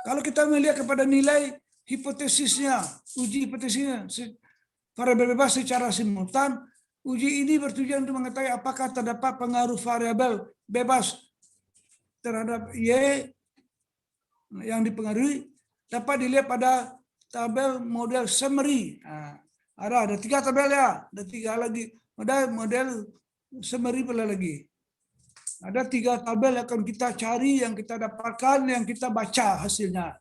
kalau kita melihat kepada nilai hipotesisnya, uji hipotesisnya, variabel bebas secara simultan, uji ini bertujuan untuk mengetahui apakah terdapat pengaruh variabel bebas terhadap Y yang dipengaruhi, dapat dilihat pada tabel model summary. Nah, ada 3 tabel ya, ada 3 lagi. Ada model summary pula lagi. Ada 3 tabel yang akan kita cari, yang kita dapatkan, yang kita baca hasilnya.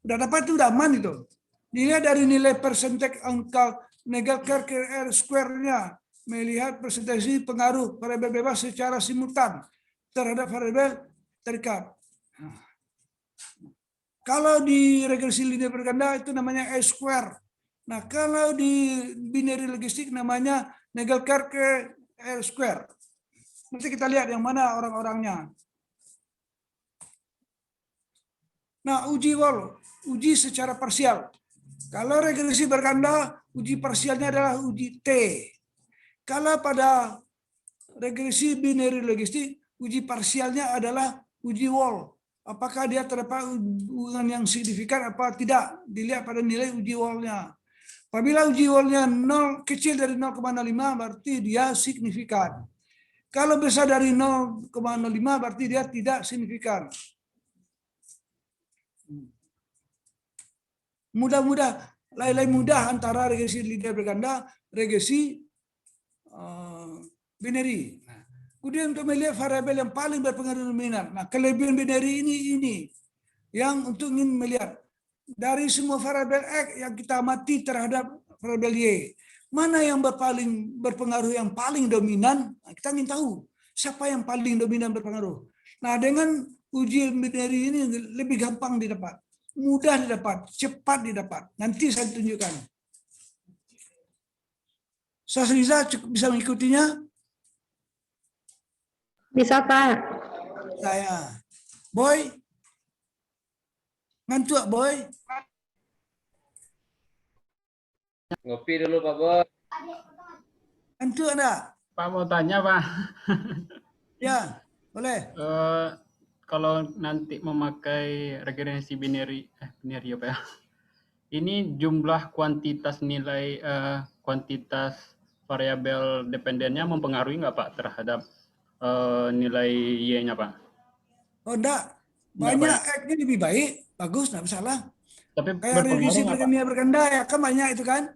Udah dapat itu udah aman itu. Dilihat dari nilai persentage angka Nagelkerke R square-nya, melihat persentase pengaruh variabel bebas secara simultan terhadap variabel terikat. Kalau di regresi linear berganda itu namanya E square. Nah, kalau di binary logistik namanya Nagelkerke R square. Nanti kita lihat yang mana orang-orangnya. Nah, uji wall, uji secara parsial. Kalau regresi berganda, uji parsialnya adalah uji T. Kalau pada regresi binary logistik, uji parsialnya adalah uji wall. Apakah dia terdapat hubungan yang signifikan apa tidak, dilihat pada nilai uji wall-nya. Apabila uji wall-nya kecil dari 0,05 berarti dia signifikan. Kalau besar dari 0,05 berarti dia tidak signifikan. Mudah-mudah, lain-lain mudah antara regresi linear berganda, regresi binary. Kemudian untuk melihat variabel yang paling berpengaruh dominan. Nah, kelebihan binary ini yang untuk ingin melihat dari semua variabel X yang kita amati terhadap variabel Y, mana yang berpengaruh yang paling dominan? Nah, kita ingin tahu siapa yang paling dominan berpengaruh. Nah, dengan uji binary ini lebih gampang didapat, mudah didapat, cepat didapat. Nanti saya tunjukkan. Sasriza bisa mengikutinya? Bisa, Pak. Saya. Boy? Ngantuk, Boy? Ngopi dulu Pak Bos. Ngantuk enggak? Pak mau tanya Pak, Ya, boleh. kalau nanti memakai regresi binary apa ya? Ini jumlah kuantitas nilai kuantitas variabel dependennya mempengaruhi nggak Pak terhadap nilai Y-nya Pak? Oh enggak. Banyak X-nya lebih baik, bagus, enggak masalah. Tapi Kayak regresi berpengaruh nggak Pak? berganda ya, kan banyak itu kan.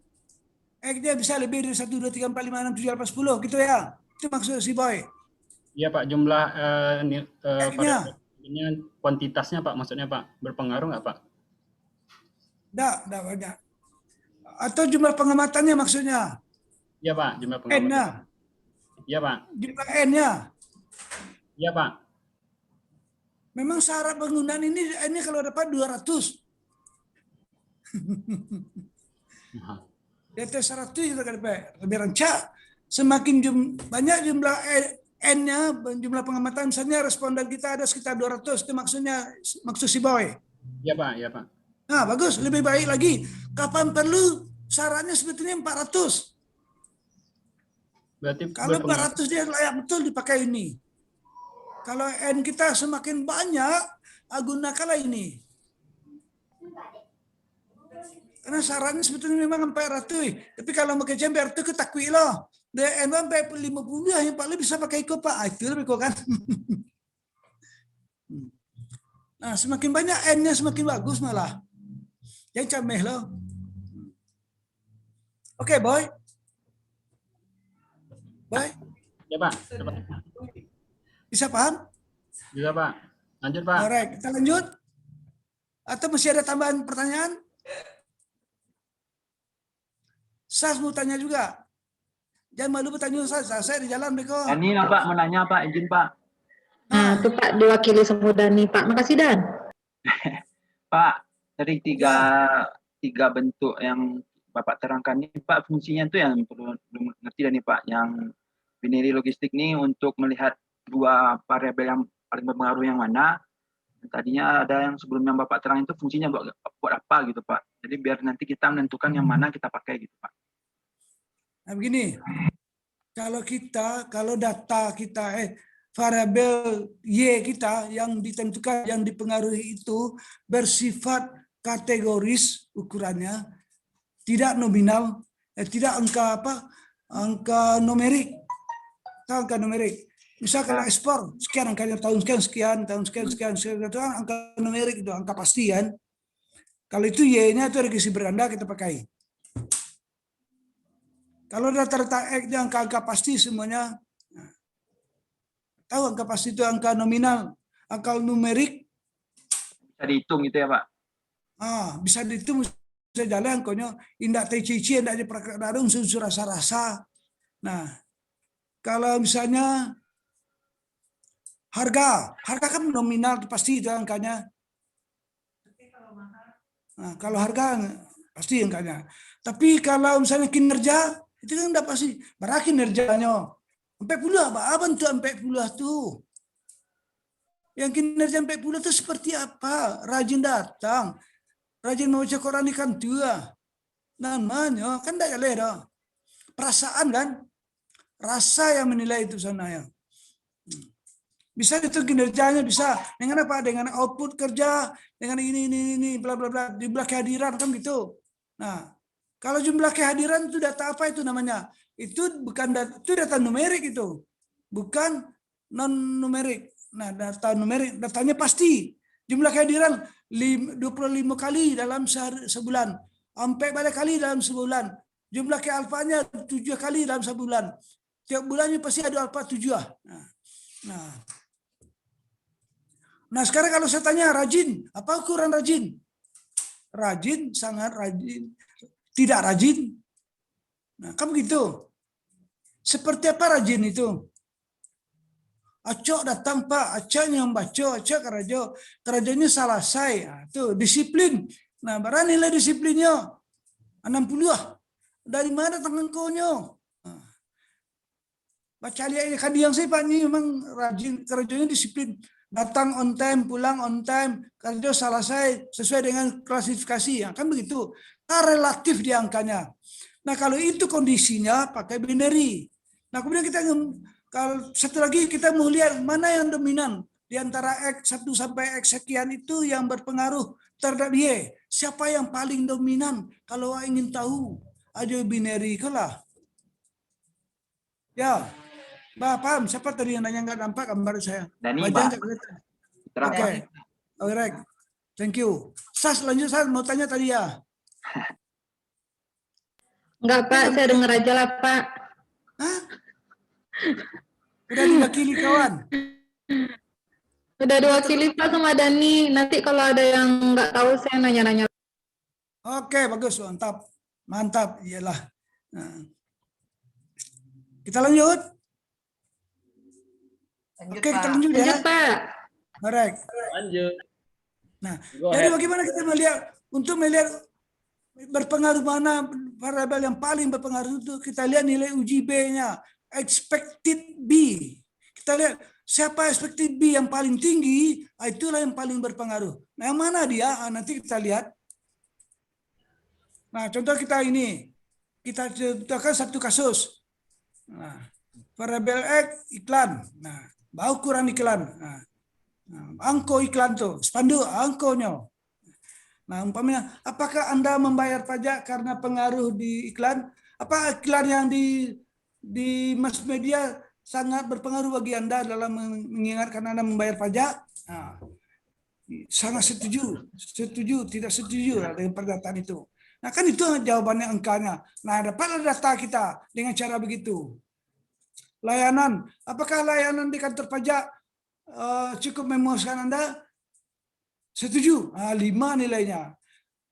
X-nya bisa lebih dari 1, 2, 3, 4, 5, 6, 7, 8, 10 gitu ya. Itu maksud si Boy. Iya Pak, jumlah X-nya. variabelnya kuantitasnya Pak, maksudnya Pak, berpengaruh nggak Pak? Enggak banyak. Atau jumlah pengamatannya maksudnya. Iya Pak, jumlah pengamatan. N-nya. Iya Pak, Jumlah N-nya. iya Pak. Memang syarat penggunaan ini kalau dapat 200. Di atas 100 itu kan lebih rancak. Semakin banyak jumlah N-nya, jumlah pengamatan, misalnya responden kita ada sekitar 200, itu maksud si Boy. Iya Pak, iya Pak. Nah, bagus, lebih baik lagi. Kapan perlu syaratnya sebetulnya 400. Berarti Kalau 400 dia layak betul dipakai ini. Kalau N kita semakin banyak, gunakanlah ini. Karena sarannya sebetulnya memang sampai ratui. Tapi kalau mau kecam RT ketakui loh. DN sampai 50 yang paling bisa pakai iko Pak. Itu lebih kok kan. Nah, semakin banyak N-nya semakin bagus malah. Yang cameh loh. Oke, boy. Boy, Ya Pak. bisa paham? Bisa Pak. Lanjut Pak. Alright, kita lanjut. Atau masih ada tambahan pertanyaan? Sas mau tanya juga. Jangan malu bertanya Sas. Saya di jalan Beko. Ini Pak mau nanya Pak, izin Pak. Nah, itu Pak diwakili Semudani Pak. Makasih Dan. Pak, dari tiga bentuk yang Bapak terangkan ini Pak, fungsinya itu yang perlu ngerti dan nih Pak, yang binary logistik ini untuk melihat dua variabel yang paling berpengaruh yang mana. Tadinya ada yang sebelumnya Bapak terang itu fungsinya buat apa gitu Pak. Jadi biar nanti kita menentukan yang mana kita pakai gitu Pak. Nah begini, kalau data kita, variabel Y kita yang ditentukan, yang dipengaruhi itu bersifat kategoris ukurannya, tidak nominal, tidak angka numerik, angka numerik. Misal kalau ekspor, sekian angkanya tahun sekian, itu angka numerik itu, angka pasti kan. Kalau itu Y-nya itu regresi beranda kita pakai. Kalau data-data X yang angka pasti semuanya, tahu angka pasti itu angka nominal, angka numerik. Bisa dihitung gitu ya Pak? Bisa dihitung, bisa jalan angkanya, indak cici, indak ada unsur rasa-rasa. Nah, kalau misalnya harga kan nominal pasti itu angkanya. Nah, kalau harga pasti angkanya. Tapi kalau misalnya kinerja, itu kan enggak pasti. Berapa kinerjanya? Sampai puluh apa tuh sampai puluh tuh? Yang kinerja sampai puluh itu seperti apa? Rajin datang, rajin membaca Quran ikan tua. Namanya kan enggak ada. Perasaan kan? Rasa yang menilai itu sana ya. Bisa itu kinerjanya bisa dengan apa? Dengan output kerja, dengan ini bla bla bla, jumlah kehadiran kan gitu. Nah, kalau jumlah kehadiran itu data apa itu namanya? Itu bukan data, itu data numerik itu. Bukan non numerik. Nah, data numerik datanya pasti. Jumlah kehadiran 25 kali dalam sebulan. Sampai banyak kali dalam sebulan. Jumlah kealfanya 7 kali dalam sebulan. Tiap bulannya pasti ada alfa 7. Nah, sekarang kalau saya tanya rajin, apa ukuran rajin? Rajin, sangat rajin, tidak rajin. Nah, kan begitu. Seperti apa rajin itu? Acok datang Pak, acoknya membaca, acok kerajanya salah saya. Itu disiplin. Nah, berapa nilai disiplinnya? 60. Dari mana tangankonya? Baca lihat kan yang saya Pak ini memang rajin, kerjanya disiplin. Datang on time, pulang on time, kerja selesai sesuai dengan klasifikasi. Ya, kan begitu. Nah, relatif di angkanya. Nah, kalau itu kondisinya pakai binary. Nah, kemudian kita kalau satu lagi kita mau lihat mana yang dominan di antara X1 sampai X sekian itu yang berpengaruh terhadap Y. Siapa yang paling dominan? Kalau ingin tahu, aja binary kalah. Ya. Mbak, paham? Siapa tadi yang nanya nggak nampak gambar saya? Dani, Wajah Pak. nggak Oke. Alright. Thank you. Sas, lanjut Sas. Mau tanya tadi ya? Enggak Pak, saya dengar aja lah Pak. Hah? Udah diwakili kawan? Udah diwakili Pak sama Dani. Nanti kalau ada yang nggak tahu saya nanya-nanya. Oke, bagus. Mantap. Mantap. Iyalah. Nah. Kita lanjut. Lanjut, Oke, Pak. kita lanjut ya. Lanjut Pak. Alright. Lanjut. Nah, Go jadi ahead. bagaimana kita melihat berpengaruh mana variabel yang paling berpengaruh itu kita lihat nilai uji B-nya, expected B. Kita lihat siapa expected B yang paling tinggi, itulah yang paling berpengaruh. Nah, yang mana dia? Nanti kita lihat. Nah, contoh kita ini, kita contohkan satu kasus. Nah, variabel X iklan. Nah, ukuran iklan. Nah, angko iklan tuh, spanduk angkonya. Nah, umpamanya, apakah Anda membayar pajak karena pengaruh di iklan? Apa iklan yang di mass media sangat berpengaruh bagi Anda dalam mengingatkan Anda membayar pajak? Nah, sangat setuju, tidak setuju dengan pernyataan itu. Nah, kan itu jawabannya angkanya. Nah, dapatlah data kita dengan cara begitu. Layanan, apakah layanan di kantor pajak cukup memuaskan Anda? Setuju, 5 nilainya.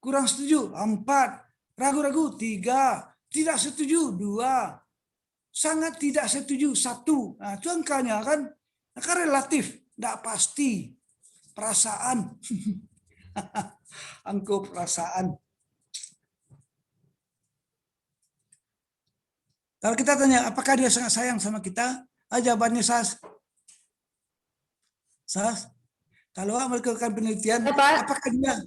Kurang setuju, 4. Ragu-ragu, 3. Tidak setuju, 2. Sangat tidak setuju, 1. Nah, itu angkanya kan. Nah, kan relatif, tidak pasti. Perasaan. Angka perasaan. Kalau kita tanya, apakah dia sangat sayang sama kita? Jawabannya Sas. Sas. Kalau melakukan penelitian, Pak. apakah dia,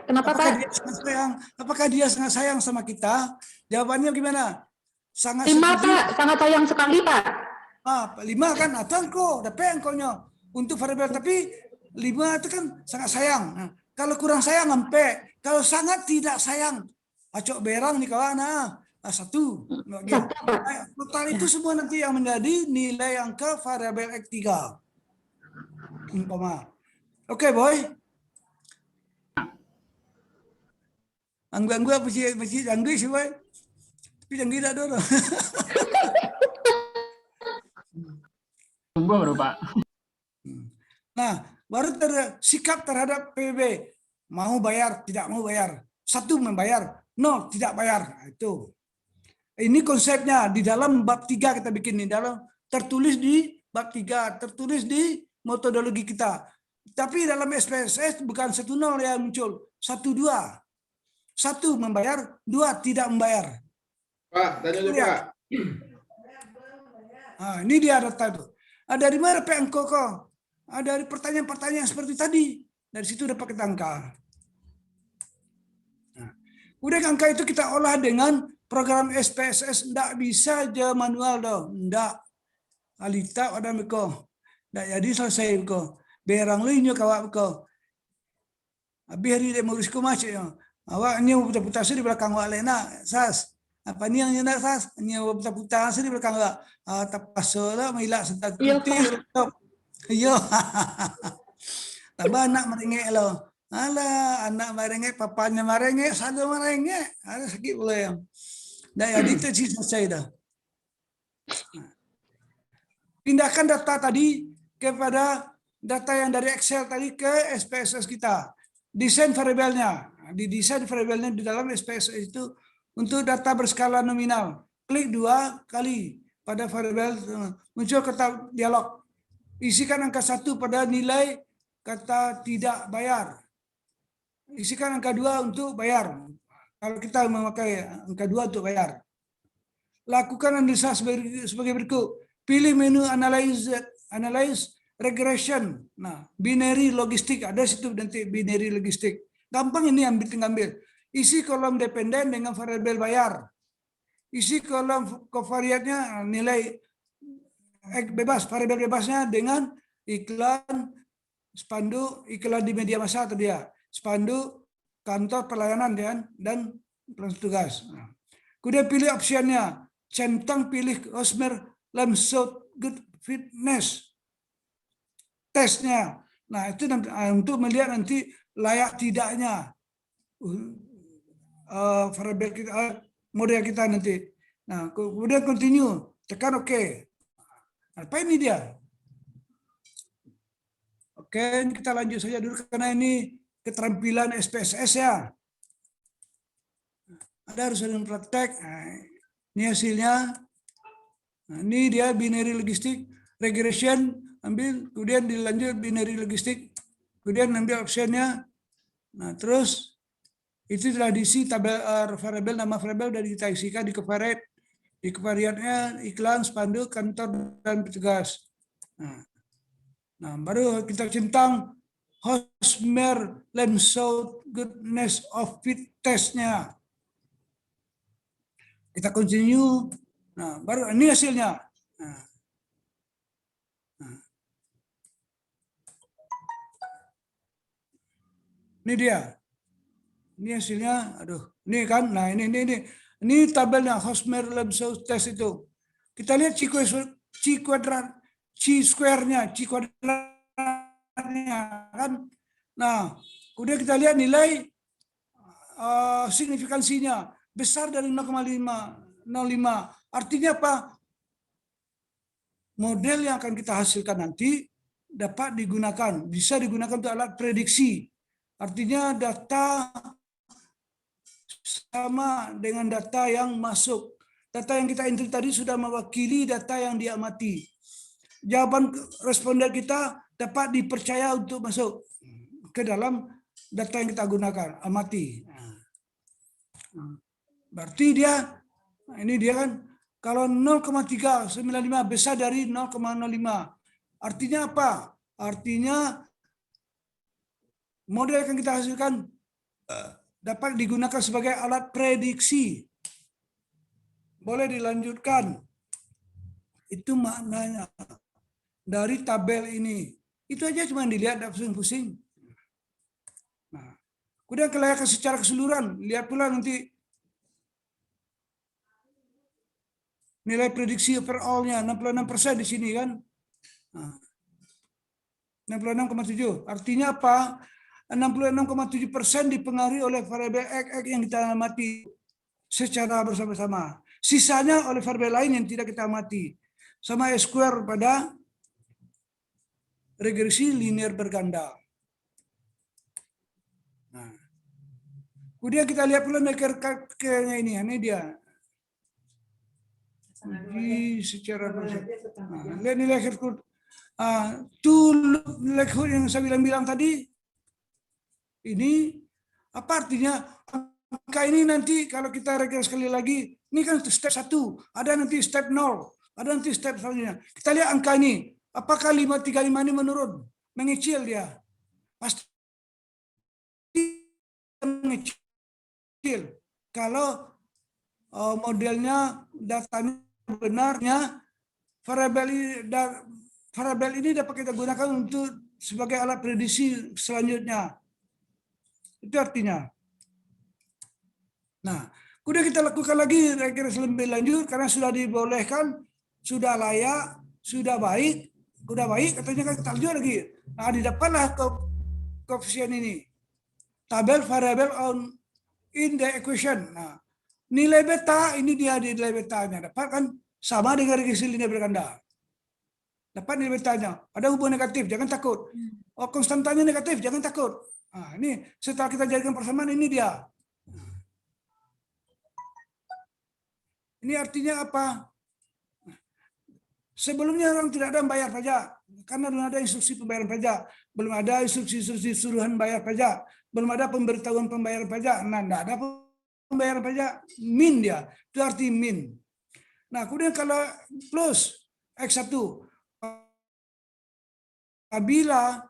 Kenapa, apakah Pak? dia sangat sayang? Apakah dia sangat sayang sama kita? Jawabannya gimana? Sangat 5, setuju. Pak. Sangat sayang sekali, Pak. 5 kan? Atau engkau, dapat engkaunya untuk variabel. Tapi 5 itu kan sangat sayang. Nah, kalau kurang sayang, sampai. Kalau sangat tidak sayang, acok berang nih kawan. 1. Satu, Pak. Total itu semua nanti yang menjadi nilai angka variabel X3. Umpama. Oke, boy. Anggu apa sih anggu sih, boy. Tapi anggu tidak dulu. Tunggu baru Pak. Nah, baru sikap terhadap PBB. Mau bayar, tidak mau bayar. 1 membayar, 0 tidak bayar. Nah, itu. Ini konsepnya di dalam bab 3 kita bikin nih, dalam tertulis di bab 3, tertulis di metodologi kita. Tapi dalam SPSS bukan 1-0 yang muncul, 1-2. 1 membayar, 2 tidak membayar. Pak, tanya dulu Pak. Nah, ini dia data itu. Dari mana Pak engkau kok? Dari pertanyaan-pertanyaan seperti tadi. Dari situ dapat kita angka. Nah, udah angka itu kita olah dengan program SPSS. Tidak bisa aja manual dong. Tidak. Alita ada meko. Tidak jadi selesai meko. Berang linyo kawak meko. Habis hari dia mengurusku macam ya. Awak ni putar-putar di belakang awak lena. Sas. Apa ni yang nyendak Sas? Ni putar-putar di belakang awak. Tapasolah melak sentak kutil. Yo. Tambah anak merengek lo. Alah, anak merengek, papanya merengek, selalu merengek. Ada sakit pula yang. Dah jadi itu sih selesai dah. Pindahkan data tadi kepada data yang dari Excel tadi ke SPSS kita. Desain variabelnya. Di desain variabelnya di dalam SPSS itu untuk data berskala nominal. Klik 2 kali pada variabel, muncul kata dialog. Isikan angka 1 pada nilai kata tidak bayar. Isikan angka 2 untuk bayar. Kalau kita memakai angka 2 untuk bayar. Lakukan analisa sebagai berikut. Pilih menu analyze regression. Nah, binary logistik ada situ nanti binary logistik. Gampang ini ambil. Isi kolom dependen dengan variabel bayar. Isi kolom covariatnya nilai bebas, variabel bebasnya dengan iklan spanduk, iklan di media massa atau dia, spanduk kantor pelayanan dan petugas. Nah, kemudian pilih opsiannya, centang pilih Osmer Lamsot Good Fitness tesnya. Nah, itu untuk melihat nanti layak tidaknya variabel kita, model kita nanti. Nah, kemudian continue, tekan OK. Apa ini dia? Oke, kita lanjut saja dulu karena ini keterampilan SPSS ya. Ada harus ada praktek. Nah, ini hasilnya. Nah, ini dia binary logistik regression, ambil, kemudian dilanjut binary logistik, kemudian ambil optionnya. Nah, terus itu telah diisi tabel variabel, nama variabel sudah kita isikan di covariate. Di covariatnya iklan, spanduk, kantor, dan petugas. Nah, baru kita centang Hosmer Lemsot Goodness of Fit testnya. Kita continue. Nah, baru ini hasilnya. Nah. Ini dia. Ini hasilnya, aduh, ini kan, nah ini tabelnya Hosmer-Lebesgue test itu. Kita lihat C square-nya kan. Nah, kemudian kita lihat nilai signifikansinya besar dari 0,05. Artinya apa? Model yang akan kita hasilkan nanti dapat digunakan, bisa digunakan untuk alat prediksi. Artinya data sama dengan data yang masuk. Data yang kita intri tadi sudah mewakili data yang diamati. Jawaban responden kita dapat dipercaya untuk masuk ke dalam data yang kita gunakan, amati. Berarti dia, ini dia kan, kalau 0,395 besar dari 0,05. Artinya apa? Artinya model yang kita hasilkan dapat digunakan sebagai alat prediksi. Boleh dilanjutkan. Itu maknanya dari tabel ini. Itu aja cuma dilihat, tidak pusing-pusing. Nah, kemudian kelayakan secara keseluruhan. Lihat pula nanti nilai prediksi overall-nya 66% di sini kan. Nah, 66,7. Artinya apa? 66,7% dipengaruhi oleh variabel X yang kita amati secara bersama-sama. Sisanya oleh variabel lain yang tidak kita amati. Sama square pada regresi linear berganda. Nah, kemudian kita lihat pula nilai ini dia. Uji secara bersama. Lihat nilai Herkut. Nilai Herkut yang saya bilang tadi. Ini apa artinya? Angka ini nanti kalau kita regresi sekali lagi, ini kan step 1, ada nanti step 0, ada nanti step selanjutnya. Kita lihat angka ini, apakah 535 ini menurun? Mengecil dia. Pasti mengecil. Kalau modelnya, datanya benarnya, variabel ini dapat kita gunakan untuk sebagai alat prediksi selanjutnya. Itu artinya. Nah, kemudian kita lakukan lagi regresi lebih lanjut karena sudah dibolehkan, sudah layak, sudah baik, katanya kan kita lanjut lagi. Nah, didapatlah koefisien ini. Tabel variable in the equation. Nah, nilai beta ini dia nilai betanya. Dapat kan sama dengan regresi linear berganda. Dapat nilai betanya. Ada hubungan negatif, jangan takut. Oh, konstantanya negatif, jangan takut. Nah, ini setelah kita jadikan persamaan ini dia. Ini artinya apa? Sebelumnya orang tidak ada bayar pajak karena belum ada instruksi pembayaran pajak, belum ada instruksi suruhan bayar pajak, belum ada pemberitahuan pembayaran pajak. Nah, tidak ada pembayaran pajak, min dia. Itu arti min. Nah, kemudian kalau plus X1 apabila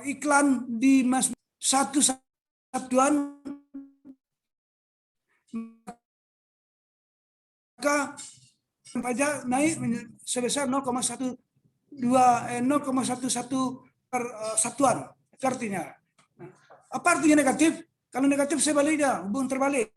iklan di satu satuan maka pajak naik sebesar 0,11 per satuan. Itu artinya. Apa artinya negatif? Kalau negatif sebaliknya, hubungan terbalik.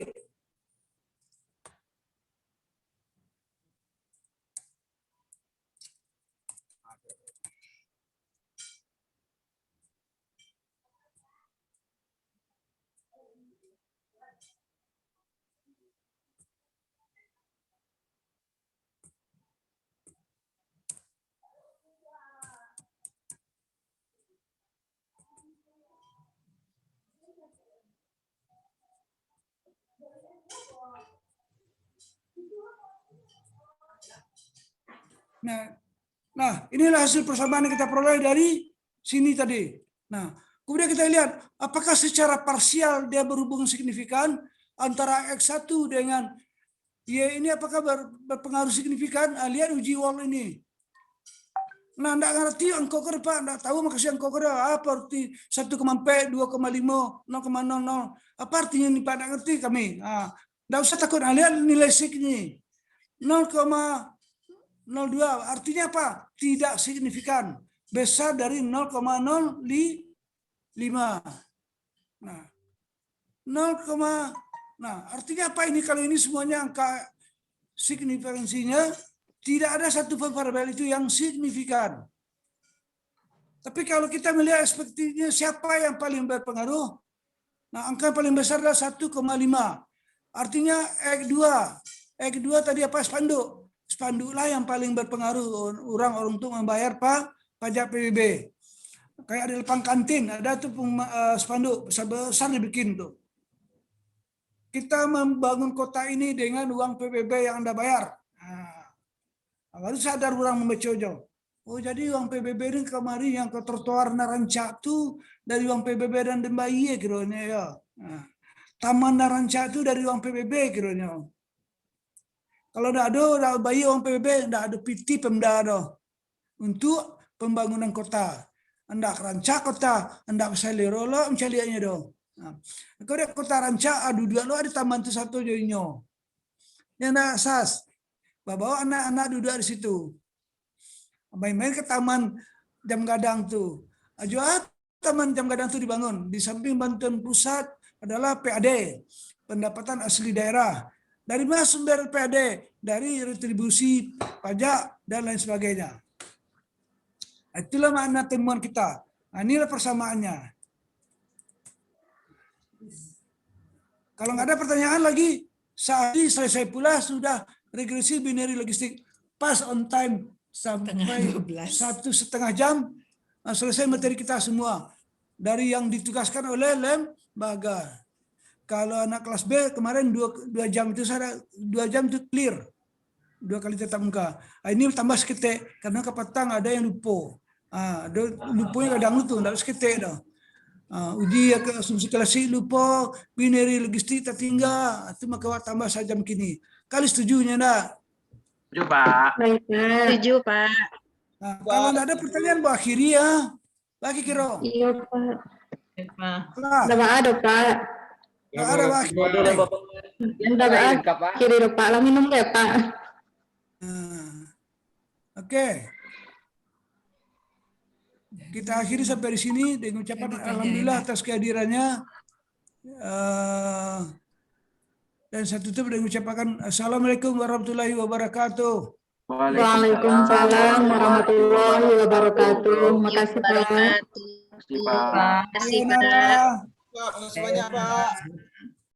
Nah, inilah hasil persamaan yang kita peroleh dari sini tadi. Nah, kemudian kita lihat apakah secara parsial dia berhubungan signifikan antara X1 dengan Y ini apakah berpengaruh signifikan? Lihat uji Wall ini. Nah, enggak ngerti angka ke Pak, enggak tahu makasih angka ke apa arti 1,4, 2,5, 0,00. Apa artinya ini Pak? Enggak ngerti kami. Nah, enggak usah takut. Nah, lihat nilai sig ini. 0,02 artinya apa? Tidak signifikan. Besar dari 0,05. Nah, 0, nah artinya apa ini? Kalau ini semuanya angka signifikansinya, tidak ada satu variabel itu yang signifikan. Tapi kalau kita melihat aspeknya siapa yang paling berpengaruh, nah angka yang paling besar adalah 1,5. Artinya X2 tadi apa? Spanduk. Spanduklah yang paling berpengaruh orang untuk membayar pajak PBB. Kayak di depan kantin ada tuh spanduk besar dibikin tuh. Kita membangun kota ini dengan uang PBB yang Anda bayar. Nah, baru sadar orang membaca jauh. Oh jadi uang PBB ini kemarin yang ke trotoar Narancak tuh dari uang PBB dan Dembaye kiranya ya. Nah, Taman Narancak itu dari uang PBB kiranya. Kalau tidak ada bayi uang PBB, tidak ada PT Pemda ada untuk pembangunan kota. Anda rancak kota, anda bisa lero lo mencaliannya dong. Nah, kalau dia kota rancak, adu dua lo ada taman tu satu jadinya. Yang nak asas, bawa anak-anak duduk di situ. Main-main ke taman Jam Gadang tuh. Aja taman Jam Gadang tuh dibangun. Di samping bantuan pusat adalah PAD, pendapatan asli daerah. Dari mana sumber PAD? Dari retribusi pajak dan lain sebagainya. Itulah makna temuan kita. Nah, inilah persamaannya. Kalau nggak ada pertanyaan lagi, saat ini selesai pula sudah regresi binary logistik. Pas on time sampai 1,5 jam, selesai materi kita semua. Dari yang ditugaskan oleh lembaga. Kalau anak kelas B kemarin 2 jam itu saya 2 jam itu clear. 2 kali tatap muka. Ini tambah seketik karena ke petang ada yang lupa. Lupanya kadang itu enggak seketik dah. Uji asumsi klasik lupa, binary logistik tertinggal, itu maka tambah 1 jam kini. Kali setujunya enggak? Setuju, Pak. Baik, Pak. Setuju, Pak. Nah, kalau enggak ada pertanyaan Bu akhiri ya. Lagi kira. Iya, Pak. Baik, Pak. Ada, Pak. Enggak ada Bu akhiri. Udah, Pak. Kiri, Pak. Lah minum ya, Pak. Oke. Kita akhiri sampai di sini dengan ucapan alhamdulillah atas kehadirannya. Dan saya tutup dengan ucapan assalamualaikum warahmatullahi wabarakatuh. Waalaikumsalam warahmatullahi wabarakatuh. Makasih, Pak. Terima kasih, Pak. Terima kasih, Pak. Pak, makasih banyak, Pak.